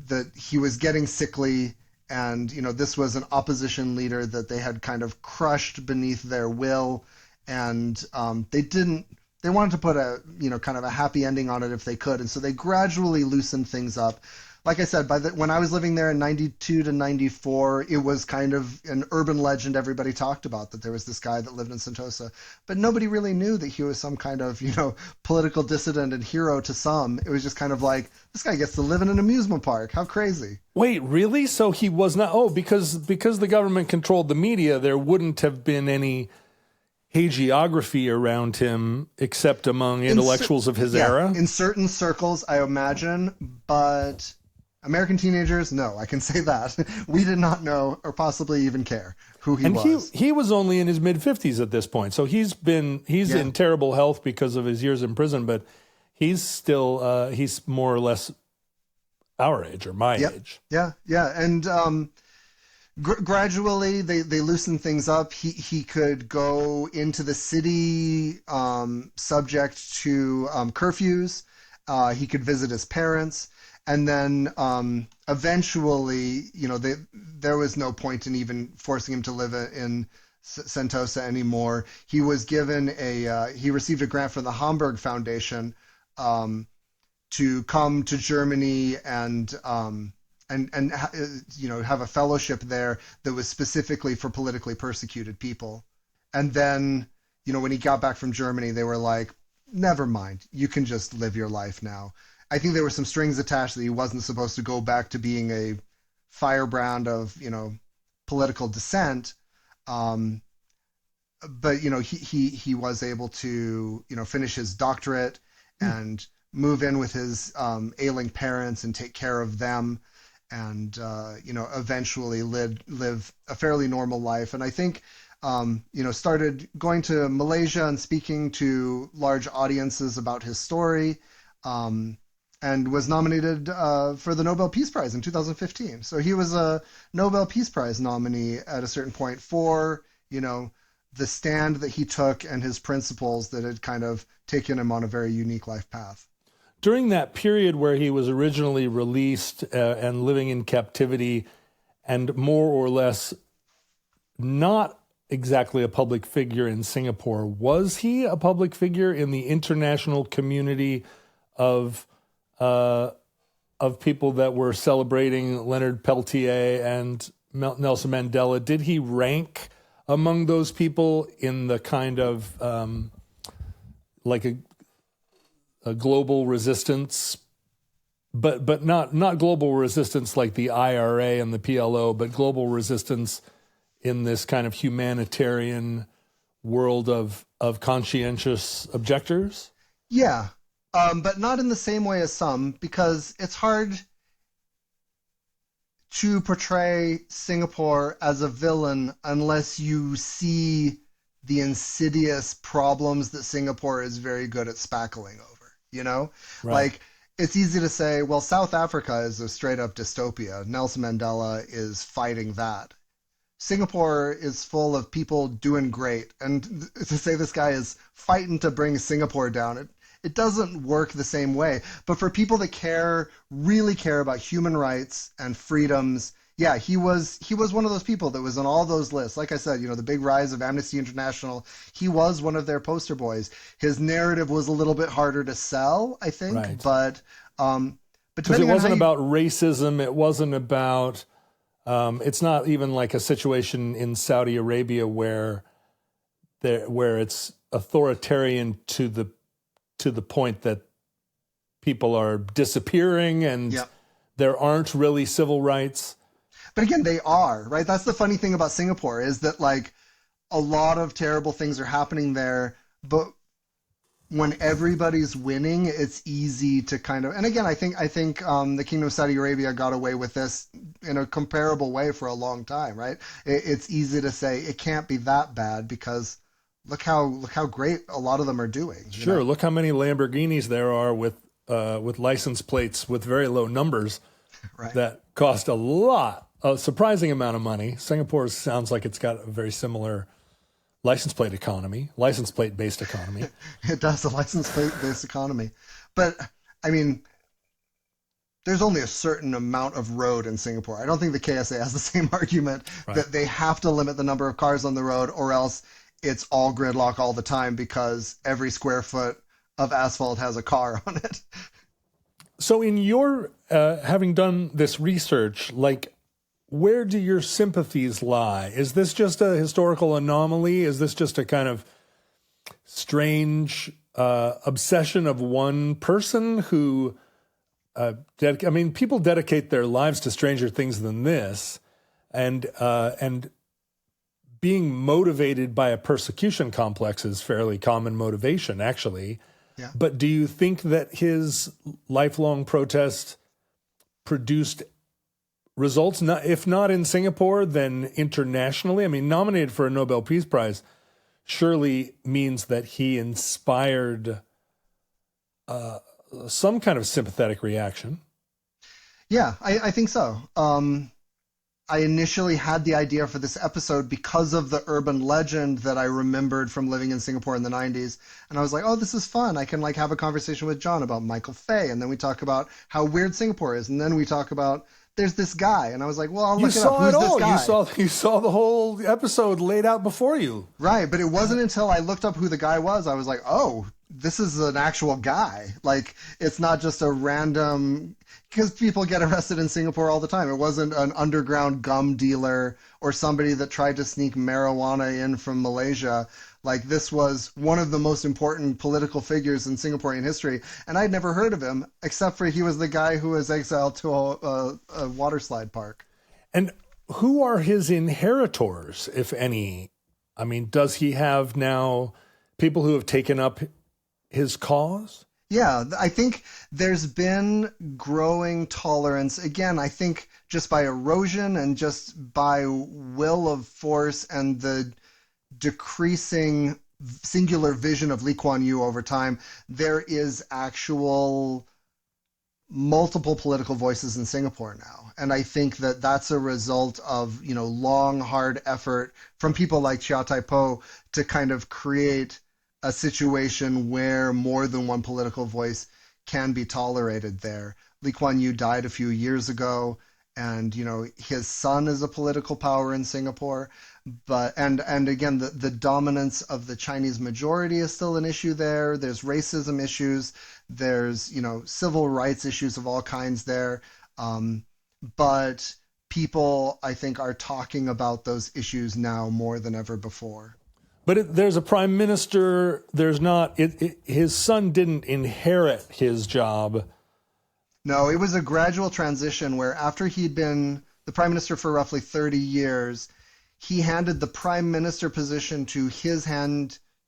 that he was getting sickly. And, this was an opposition leader that they had kind of crushed beneath their will. And they wanted to put a, kind of a happy ending on it if they could. And so they gradually loosened things up. Like I said, when I was living there in 92 to 94, it was kind of an urban legend everybody talked about, that there was this guy that lived in Sentosa. But nobody really knew that he was some kind of, political dissident and hero to some. It was just kind of like, this guy gets to live in an amusement park. How crazy. Wait, really? So he was not... because the government controlled the media, there wouldn't have been any hagiography around him except among intellectuals of his era? In certain circles, I imagine, but... American teenagers, no, I can say that. We did not know or possibly even care who he was. And he was only in his mid-50s at this point. So he's in terrible health because of his years in prison, but he's still, he's more or less our age or my age. Yeah. And gradually they loosened things up. He could go into the city subject to curfews. He could visit his parents. And then eventually, there was no point in even forcing him to live in Sentosa anymore. He was given he received a grant from the Hamburg Foundation to come to Germany and have a fellowship there that was specifically for politically persecuted people. And then, when he got back from Germany, they were like, never mind, you can just live your life now. I think there were some strings attached that he wasn't supposed to go back to being a firebrand of, political dissent. But, he was able to, finish his doctorate and move in with his ailing parents and take care of them and, eventually live a fairly normal life. And I think, started going to Malaysia and speaking to large audiences about his story. And was nominated for the Nobel Peace Prize in 2015. So he was a Nobel Peace Prize nominee at a certain point for, the stand that he took and his principles that had kind of taken him on a very unique life path. During that period where he was originally released and living in captivity and more or less not exactly a public figure in Singapore, was he a public figure in the international community of people that were celebrating Leonard Peltier and Nelson Mandela? Did he rank among those people in the kind of like a global resistance, but not global resistance like the IRA and the PLO, but global resistance in this kind of humanitarian world of conscientious objectors? Yeah. but not in the same way as some, because it's hard to portray Singapore as a villain unless you see the insidious problems that Singapore is very good at spackling over, you know? Right. Like, it's easy to say, well, South Africa is a straight up dystopia. Nelson Mandela is fighting that. Singapore is full of people doing great. And to say this guy is fighting to bring Singapore down, it doesn't work the same way. But for people that really care about human rights and freedoms, yeah, he was one of those people that was on all those lists. Like I said, the big rise of Amnesty International, he was one of their poster boys. His narrative was a little bit harder to sell, I think. Right. But because it wasn't about racism, it wasn't about it's not even like a situation in Saudi Arabia where it's authoritarian to the point that people are disappearing and there aren't really civil rights. But again, they are, right? That's the funny thing about Singapore, is that like a lot of terrible things are happening there, but when everybody's winning, it's easy to kind of, and again, I think the Kingdom of Saudi Arabia got away with this in a comparable way for a long time, right? It's easy to say it can't be that bad because look how great a lot of them are doing. Sure, look how many Lamborghinis there are with license plates with very low numbers right. that cost a surprising amount of money. Singapore sounds like it's got a very similar license plate-based economy. It does, a license plate-based economy. But, I mean, there's only a certain amount of road in Singapore. I don't think the KSA has the same argument that they have to limit the number of cars on the road or else it's all gridlock all the time because every square foot of asphalt has a car on it. So in your, having done this research, like, where do your sympathies lie? Is this just a historical anomaly? Is this just a kind of strange obsession of one person who, people dedicate their lives to stranger things than this, and being motivated by a persecution complex is fairly common motivation, actually. Yeah. But do you think that his lifelong protest produced results, if not in Singapore, then internationally? I mean, nominated for a Nobel Peace Prize surely means that he inspired some kind of sympathetic reaction. Yeah, I think so. I initially had the idea for this episode because of the urban legend that I remembered from living in Singapore in the 90s. And I was like, oh, this is fun. I can like have a conversation with John about Michael Fay. And then we talk about how weird Singapore is. And then we talk about there's this guy. And I was like, well, I'll look it up. Who's this guy? You saw the whole episode laid out before you. Right. But it wasn't until I looked up who the guy was, I was like, oh, this is an actual guy. Like, it's not just a random, because people get arrested in Singapore all the time. It wasn't an underground gum dealer or somebody that tried to sneak marijuana in from Malaysia. Like, this was one of the most important political figures in Singaporean history. And I'd never heard of him, except for he was the guy who was exiled to a water slide park. And who are his inheritors, if any? I mean, does he have now people who have taken up his cause? Yeah, I think there's been growing tolerance. Again, I think just by erosion and just by will of force and the decreasing singular vision of Lee Kuan Yew over time, there is actual multiple political voices in Singapore now. And I think that that's a result of, long, hard effort from people like Chia Tai Po to kind of create a situation where more than one political voice can be tolerated there. Lee Kuan Yew died a few years ago, and his son is a political power in Singapore. But and again, the dominance of the Chinese majority is still an issue there. There's racism issues. There's civil rights issues of all kinds there. But people, I think, are talking about those issues now more than ever before. But there's a prime minister. There's not. His son didn't inherit his job. No, it was a gradual transition where after he'd been the prime minister for roughly 30 years, he handed the prime minister position to his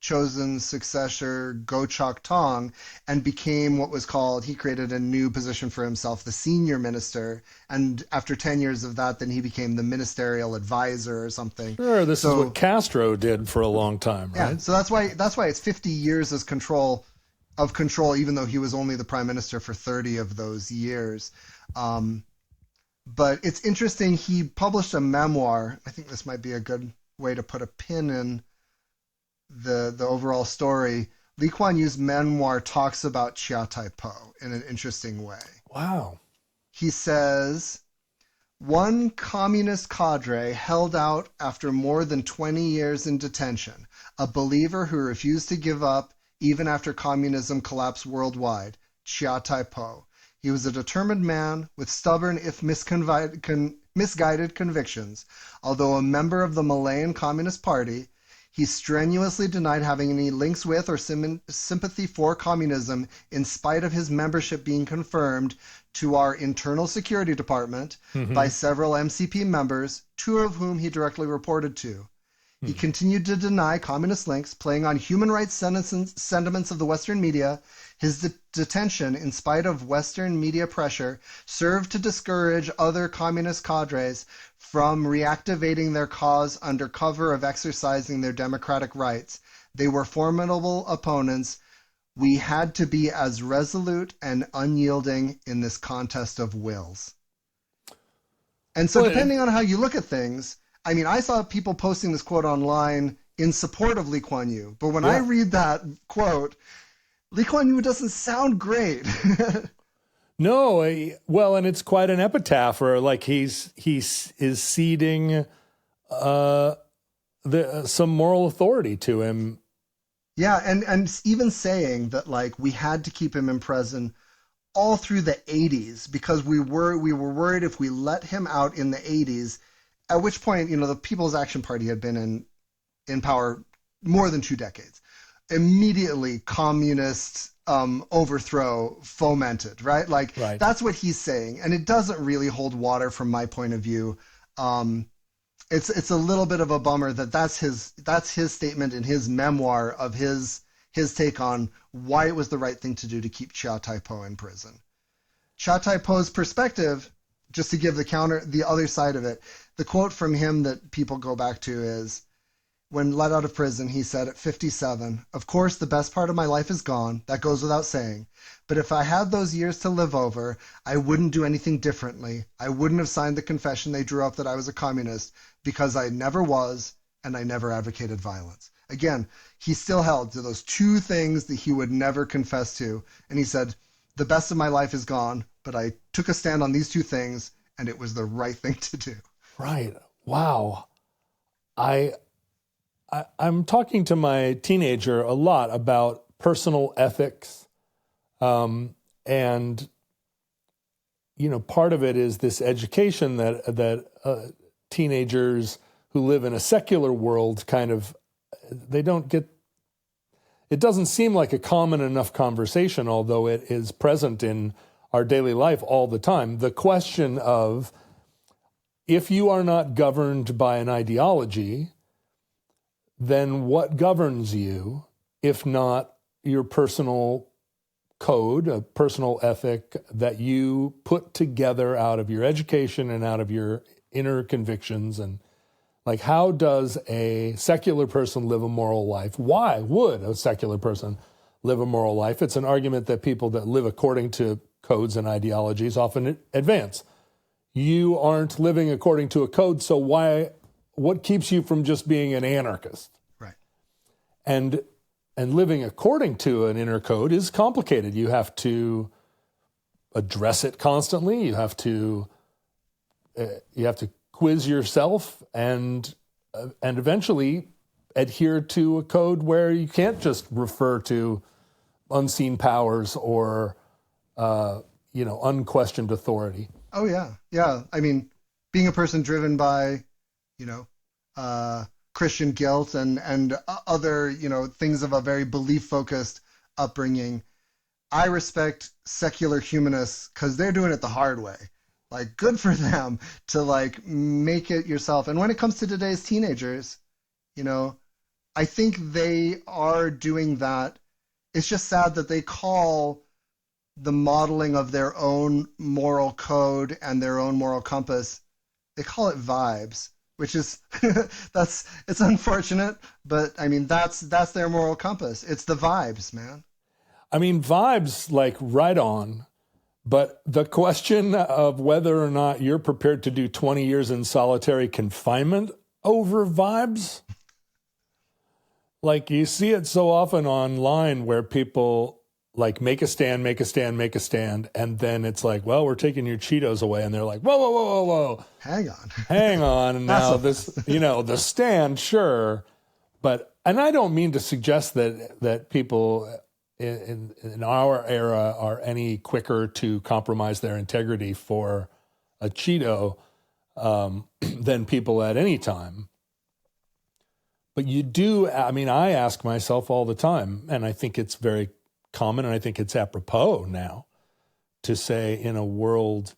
chosen successor Gochok Tong and became what was called, he created a new position for himself, the senior minister. And after 10 years of that, then he became the ministerial advisor or something. Sure, this is what Castro did for a long time, right? Yeah, so that's why it's 50 years as control, even though he was only the prime minister for 30 of those years. But it's interesting, he published a memoir. I think this might be a good way to put a pin in the overall story. Lee Kuan Yew's memoir talks about Chia Tai Po in an interesting way. Wow. He says, one communist cadre held out after more than 20 years in detention, a believer who refused to give up even after communism collapsed worldwide, Chia Tai Po. He was a determined man with stubborn if misguided convictions. Although a member of the Malayan Communist Party, he strenuously denied having any links with or sympathy for communism in spite of his membership being confirmed to our Internal Security Department by several MCP members, 2 of whom he directly reported to. He continued to deny communist links, playing on human rights sentiments of the Western media. His detention, in spite of Western media pressure, served to discourage other communist cadres from reactivating their cause under cover of exercising their democratic rights. They were formidable opponents. We had to be as resolute and unyielding in this contest of wills. And so depending on how you look at things, I mean, I saw people posting this quote online in support of Lee Kuan Yew, but when I read that quote, Lee Kuan Yew doesn't sound great. No, well, and it's quite an epitaph, or like he is ceding some moral authority to him. Yeah, and even saying that like we had to keep him in prison all through the 80s because we were worried if we let him out in the 80s, at which point, the People's Action Party had been in power more than 2 decades. Immediately communist overthrow fomented, right? That's what he's saying. And it doesn't really hold water from my point of view. It's a little bit of a bummer that that's his statement in his memoir of his take on why it was the right thing to do to keep Chia Tai Po in prison. Chia Tai Po's perspective, just to give the other side of it, the quote from him that people go back to is, when let out of prison, he said at 57, "Of course, the best part of my life is gone. That goes without saying. But if I had those years to live over, I wouldn't do anything differently. I wouldn't have signed the confession they drew up that I was a communist because I never was and I never advocated violence." Again, he still held to those 2 things that he would never confess to. And he said, the best of my life is gone, but I took a stand on these 2 things and it was the right thing to do. Right. Wow. I'm talking to my teenager a lot about personal ethics. And, part of it is this education that teenagers who live in a secular world they don't get. It doesn't seem like a common enough conversation, although it is present in our daily life all the time. The question of, if you are not governed by an ideology, then what governs you, if not your personal code, a personal ethic that you put together out of your education and out of your inner convictions? And how does a secular person live a moral life? Why would a secular person live a moral life? It's an argument that people that live according to codes and ideologies often advance. You aren't living according to a code, so what keeps you from just being an anarchist? Right. And living according to an inner code is complicated. You have to address it constantly. You have to quiz yourself and eventually adhere to a code where you can't just refer to unseen powers or unquestioned authority. Oh yeah. Yeah. I mean, being a person driven by, Christian guilt and other, things of a very belief-focused upbringing, I respect secular humanists because they're doing it the hard way. Good for them to make it yourself. And when it comes to today's teenagers, I I think they are doing that. It's just sad that they call the modeling of their own moral code and their own moral compass, they call it vibes, which is it's unfortunate, but I mean that's their moral compass. It's the vibes, man. I mean, vibes, like, right on. But the question of whether or not you're prepared to do 20 years in solitary confinement over vibes, like, you see it so often online where people like make a stand, and then it's like, well, we're taking your Cheetos away, and they're like, whoa. Hang on. Hang on. And now this, the stand, sure. But, and I don't mean to suggest that people in our era are any quicker to compromise their integrity for a Cheeto than people at any time. But you do, I mean, I ask myself all the time, and I think it's very common, and I think it's apropos now to say, in a world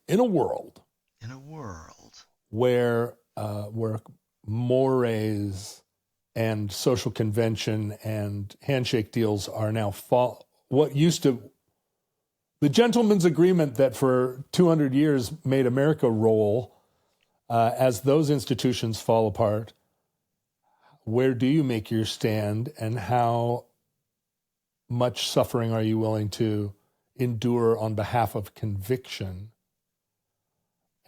where mores and social convention and handshake deals are now what used to, the gentleman's agreement that for 200 years made America roll, as those institutions fall apart, where do you make your stand, and how much suffering are you willing to endure on behalf of conviction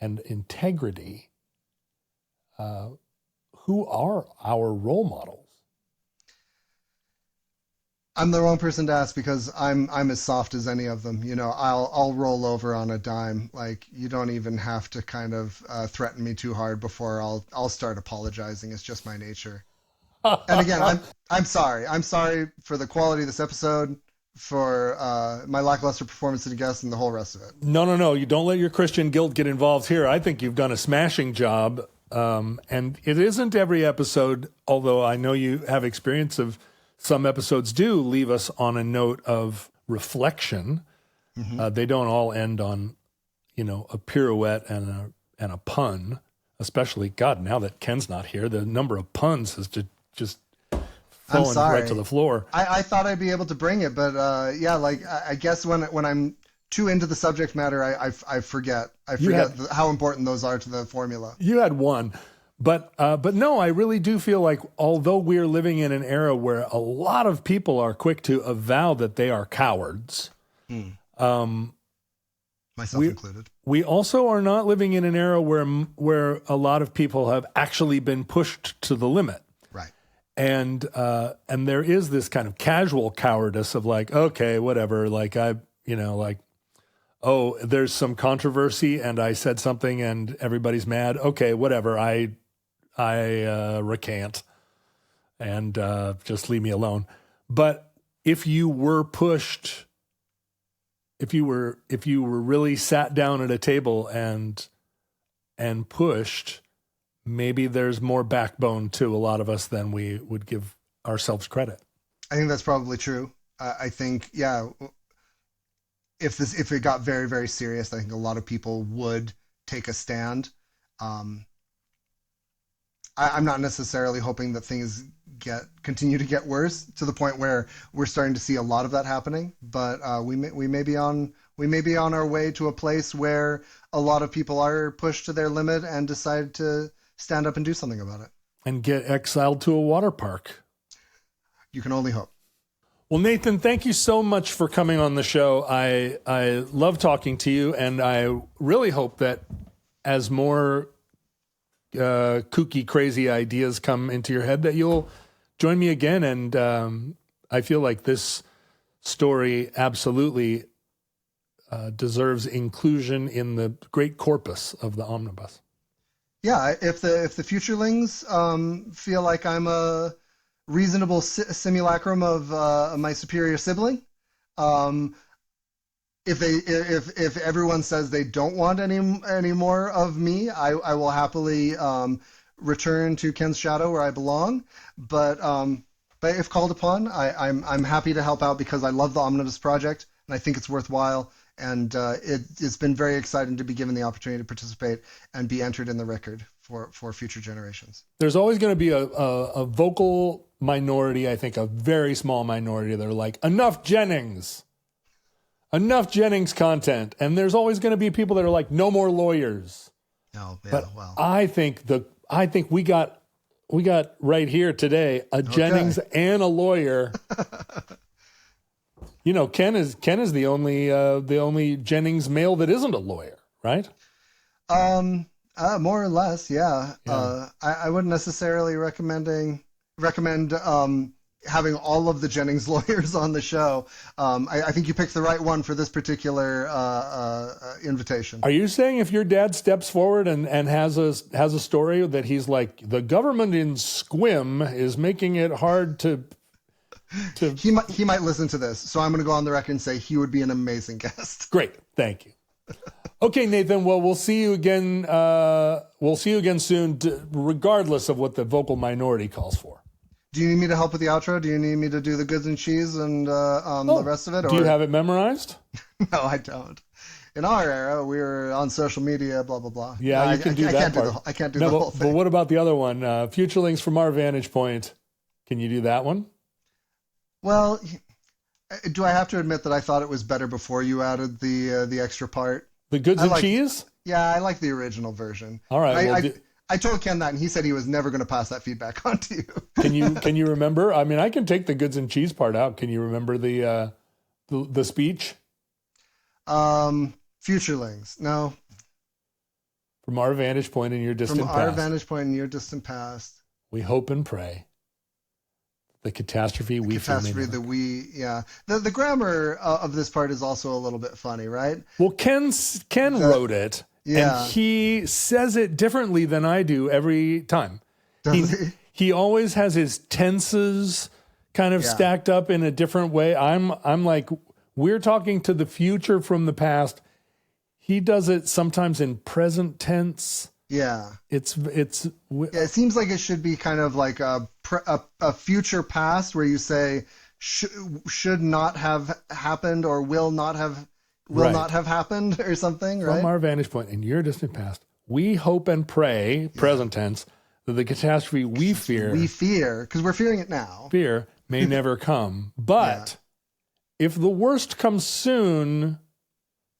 and integrity? Who are our role models? I'm the wrong person to ask because I'm as soft as any of them. I'll roll over on a dime. Like, you don't even have to kind of threaten me too hard before I'll start apologizing. It's just my nature. And again, I'm sorry. I'm sorry for the quality of this episode, for my lackluster performance as a guest, and the whole rest of it. No. You don't let your Christian guilt get involved here. I think you've done a smashing job. And it isn't every episode, although I know you have experience of some episodes do leave us on a note of reflection. Mm-hmm. They don't all end on, a pirouette and a pun, especially, God, now that Ken's not here, the number of puns has just fallen right to the floor. I thought I'd be able to bring it, but I guess when I'm too into the subject matter, I forget how important those are to the formula. You had one, but no, I really do feel like, although we're living in an era where a lot of people are quick to avow that they are cowards, myself included, we also are not living in an era where a lot of people have actually been pushed to the limit. Right. And there is this kind of casual cowardice of like, okay, whatever, like oh, there's some controversy and I said something and everybody's mad. Okay, whatever. I recant and just leave me alone. But if you were pushed, if you were really sat down at a table and pushed, maybe there's more backbone to a lot of us than we would give ourselves credit. I think that's probably true. I think, yeah, if it got very, very serious, I think a lot of people would take a stand. I'm not necessarily hoping that things continue to get worse to the point where we're starting to see a lot of that happening. But we may be on our way to a place where a lot of people are pushed to their limit and decide to stand up and do something about it. And get exiled to a water park. You can only hope. Well, Nathan, thank you so much for coming on the show. I love talking to you, and I really hope that as more kooky, crazy ideas come into your head, that you'll join me again. And I feel like this story absolutely deserves inclusion in the great corpus of the omnibus. Yeah, if the futurelings feel like I'm a reasonable simulacrum of my superior sibling, if everyone says they don't want any more of me, I will happily return to Ken's shadow where I belong. But if called upon, I'm happy to help out because I love the Omnibus Project and I think it's worthwhile. And it's been very exciting to be given the opportunity to participate and be entered in the record for future generations. There's always going to be a vocal minority, I think a very small minority, that are like, enough Jennings content. And there's always going to be people that are like, no more lawyers. Oh, yeah, but well. I think we got right here today a Jennings and a lawyer. You know, Ken is the only Jennings male that isn't a lawyer, right? More or less, yeah. I wouldn't necessarily recommend having all of the Jennings lawyers on the show. I think you picked the right one for this particular invitation. Are you saying if your dad steps forward and has a story that he's like, the government in Squim is making it hard to He might listen to this, so I'm going to go on the record and say he would be an amazing guest. Great, thank you. Okay, Nathan. Well, we'll see you again. We'll see you again soon, regardless of what the vocal minority calls for. Do you need me to help with the outro? Do you need me to do the goods and cheese and the rest of it? Do you have it memorized? No, I don't. In our era, we were on social media, blah blah blah. Yeah, no, you can do that part. I can't do the whole thing. But what about the other one? Futurelings from our vantage point. Can you do that one? Well, do I have to admit that I thought it was better before you added the extra part? The goods and cheese? Yeah, I like the original version. All right. I told Ken that, and he said he was never going to pass that feedback on to you. Can you remember? I mean, I can take the goods and cheese part out. Can you remember the speech? Futurelings. No. From our vantage point in your distant past. From our vantage point in your distant past. We hope and pray. The catastrophe we The grammar of this part is also a little bit funny, right? Well, Ken wrote it, and he says it differently than I do every time. He always has his tenses kind of stacked up in a different way. I'm like, we're talking to the future from the past. He does it sometimes in present tense. Yeah. It seems like it should be kind of like a future past where you say should not have happened or will not have happened or something, right? From our vantage point in your distant past, we hope and pray, present tense, that the catastrophe we fear because we're fearing it now. Fear may never come. But if the worst comes soon,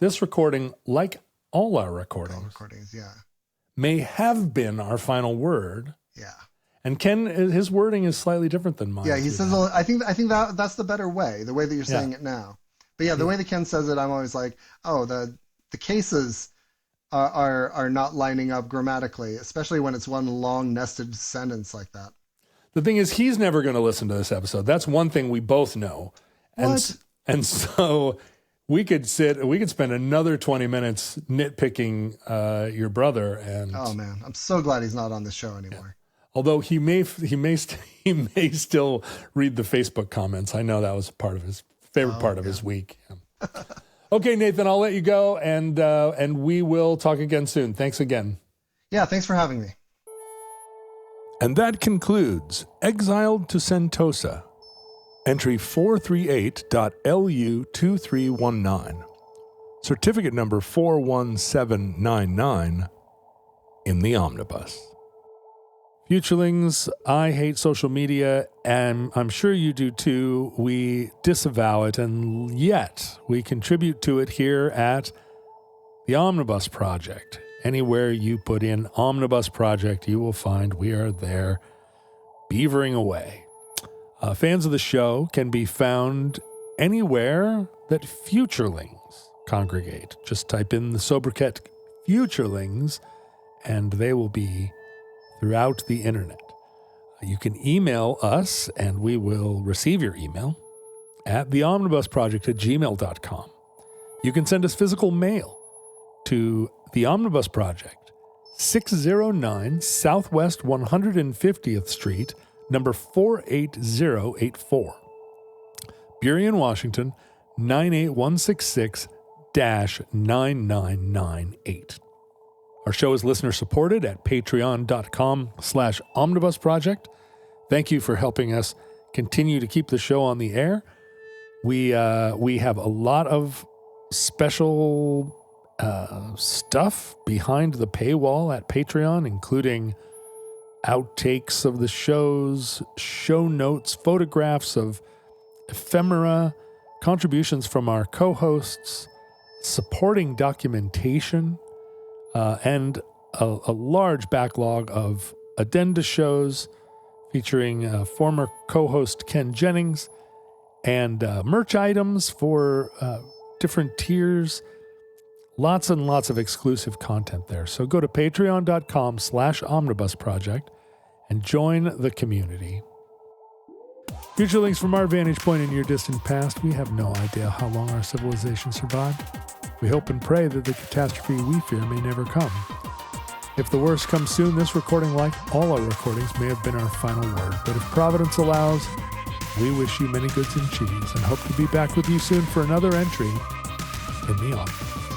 this recording, like all our recordings, may have been our final word. Yeah. And Ken, his wording is slightly different than mine. Yeah, he says, I think that's the better way, the way that you're saying it now. But the way that Ken says it, I'm always like, oh, the cases are not lining up grammatically, especially when it's one long nested sentence like that. The thing is, he's never going to listen to this episode. That's one thing we both know. And so we could spend another 20 minutes nitpicking your brother. And oh man, I'm so glad he's not on this show anymore. Yeah. Although he may still read the Facebook comments. I know that was part of his favorite part of his week. Yeah. Okay, Nathan, I'll let you go, and we will talk again soon. Thanks again. Yeah, thanks for having me. And that concludes Exiled to Sentosa, entry 438.LU2319, certificate number 41799 in the omnibus. Futurelings, I hate social media, and I'm sure you do too. We disavow it, and yet we contribute to it here at the Omnibus Project. Anywhere you put in Omnibus Project, you will find we are there beavering away. Fans of the show can be found anywhere that Futurelings congregate. Just type in the sobriquet Futurelings, and they will be throughout the internet. You can email us, and we will receive your email at theomnibusproject@gmail.com. You can send us physical mail to The Omnibus Project, 609 Southwest 150th Street, number 48084. Burien, Washington, 98166-9998. Our show is listener supported at patreon.com/omnibusproject. Thank you for helping us continue to keep the show on the air. We have a lot of special stuff behind the paywall at Patreon, including outtakes of the shows, show notes, photographs of ephemera, contributions from our co-hosts, supporting documentation, and a large backlog of addenda shows featuring former co-host Ken Jennings, and merch items for different tiers. Lots and lots of exclusive content there. So go to patreon.com/omnibus project and join the community. Future links from our vantage point in your distant past. We have no idea how long our civilization survived. We hope and pray that the catastrophe we fear may never come. If the worst comes soon, this recording, like all our recordings, may have been our final word. But if Providence allows, we wish you many goods and cheese and hope to be back with you soon for another entry in the Omnibus.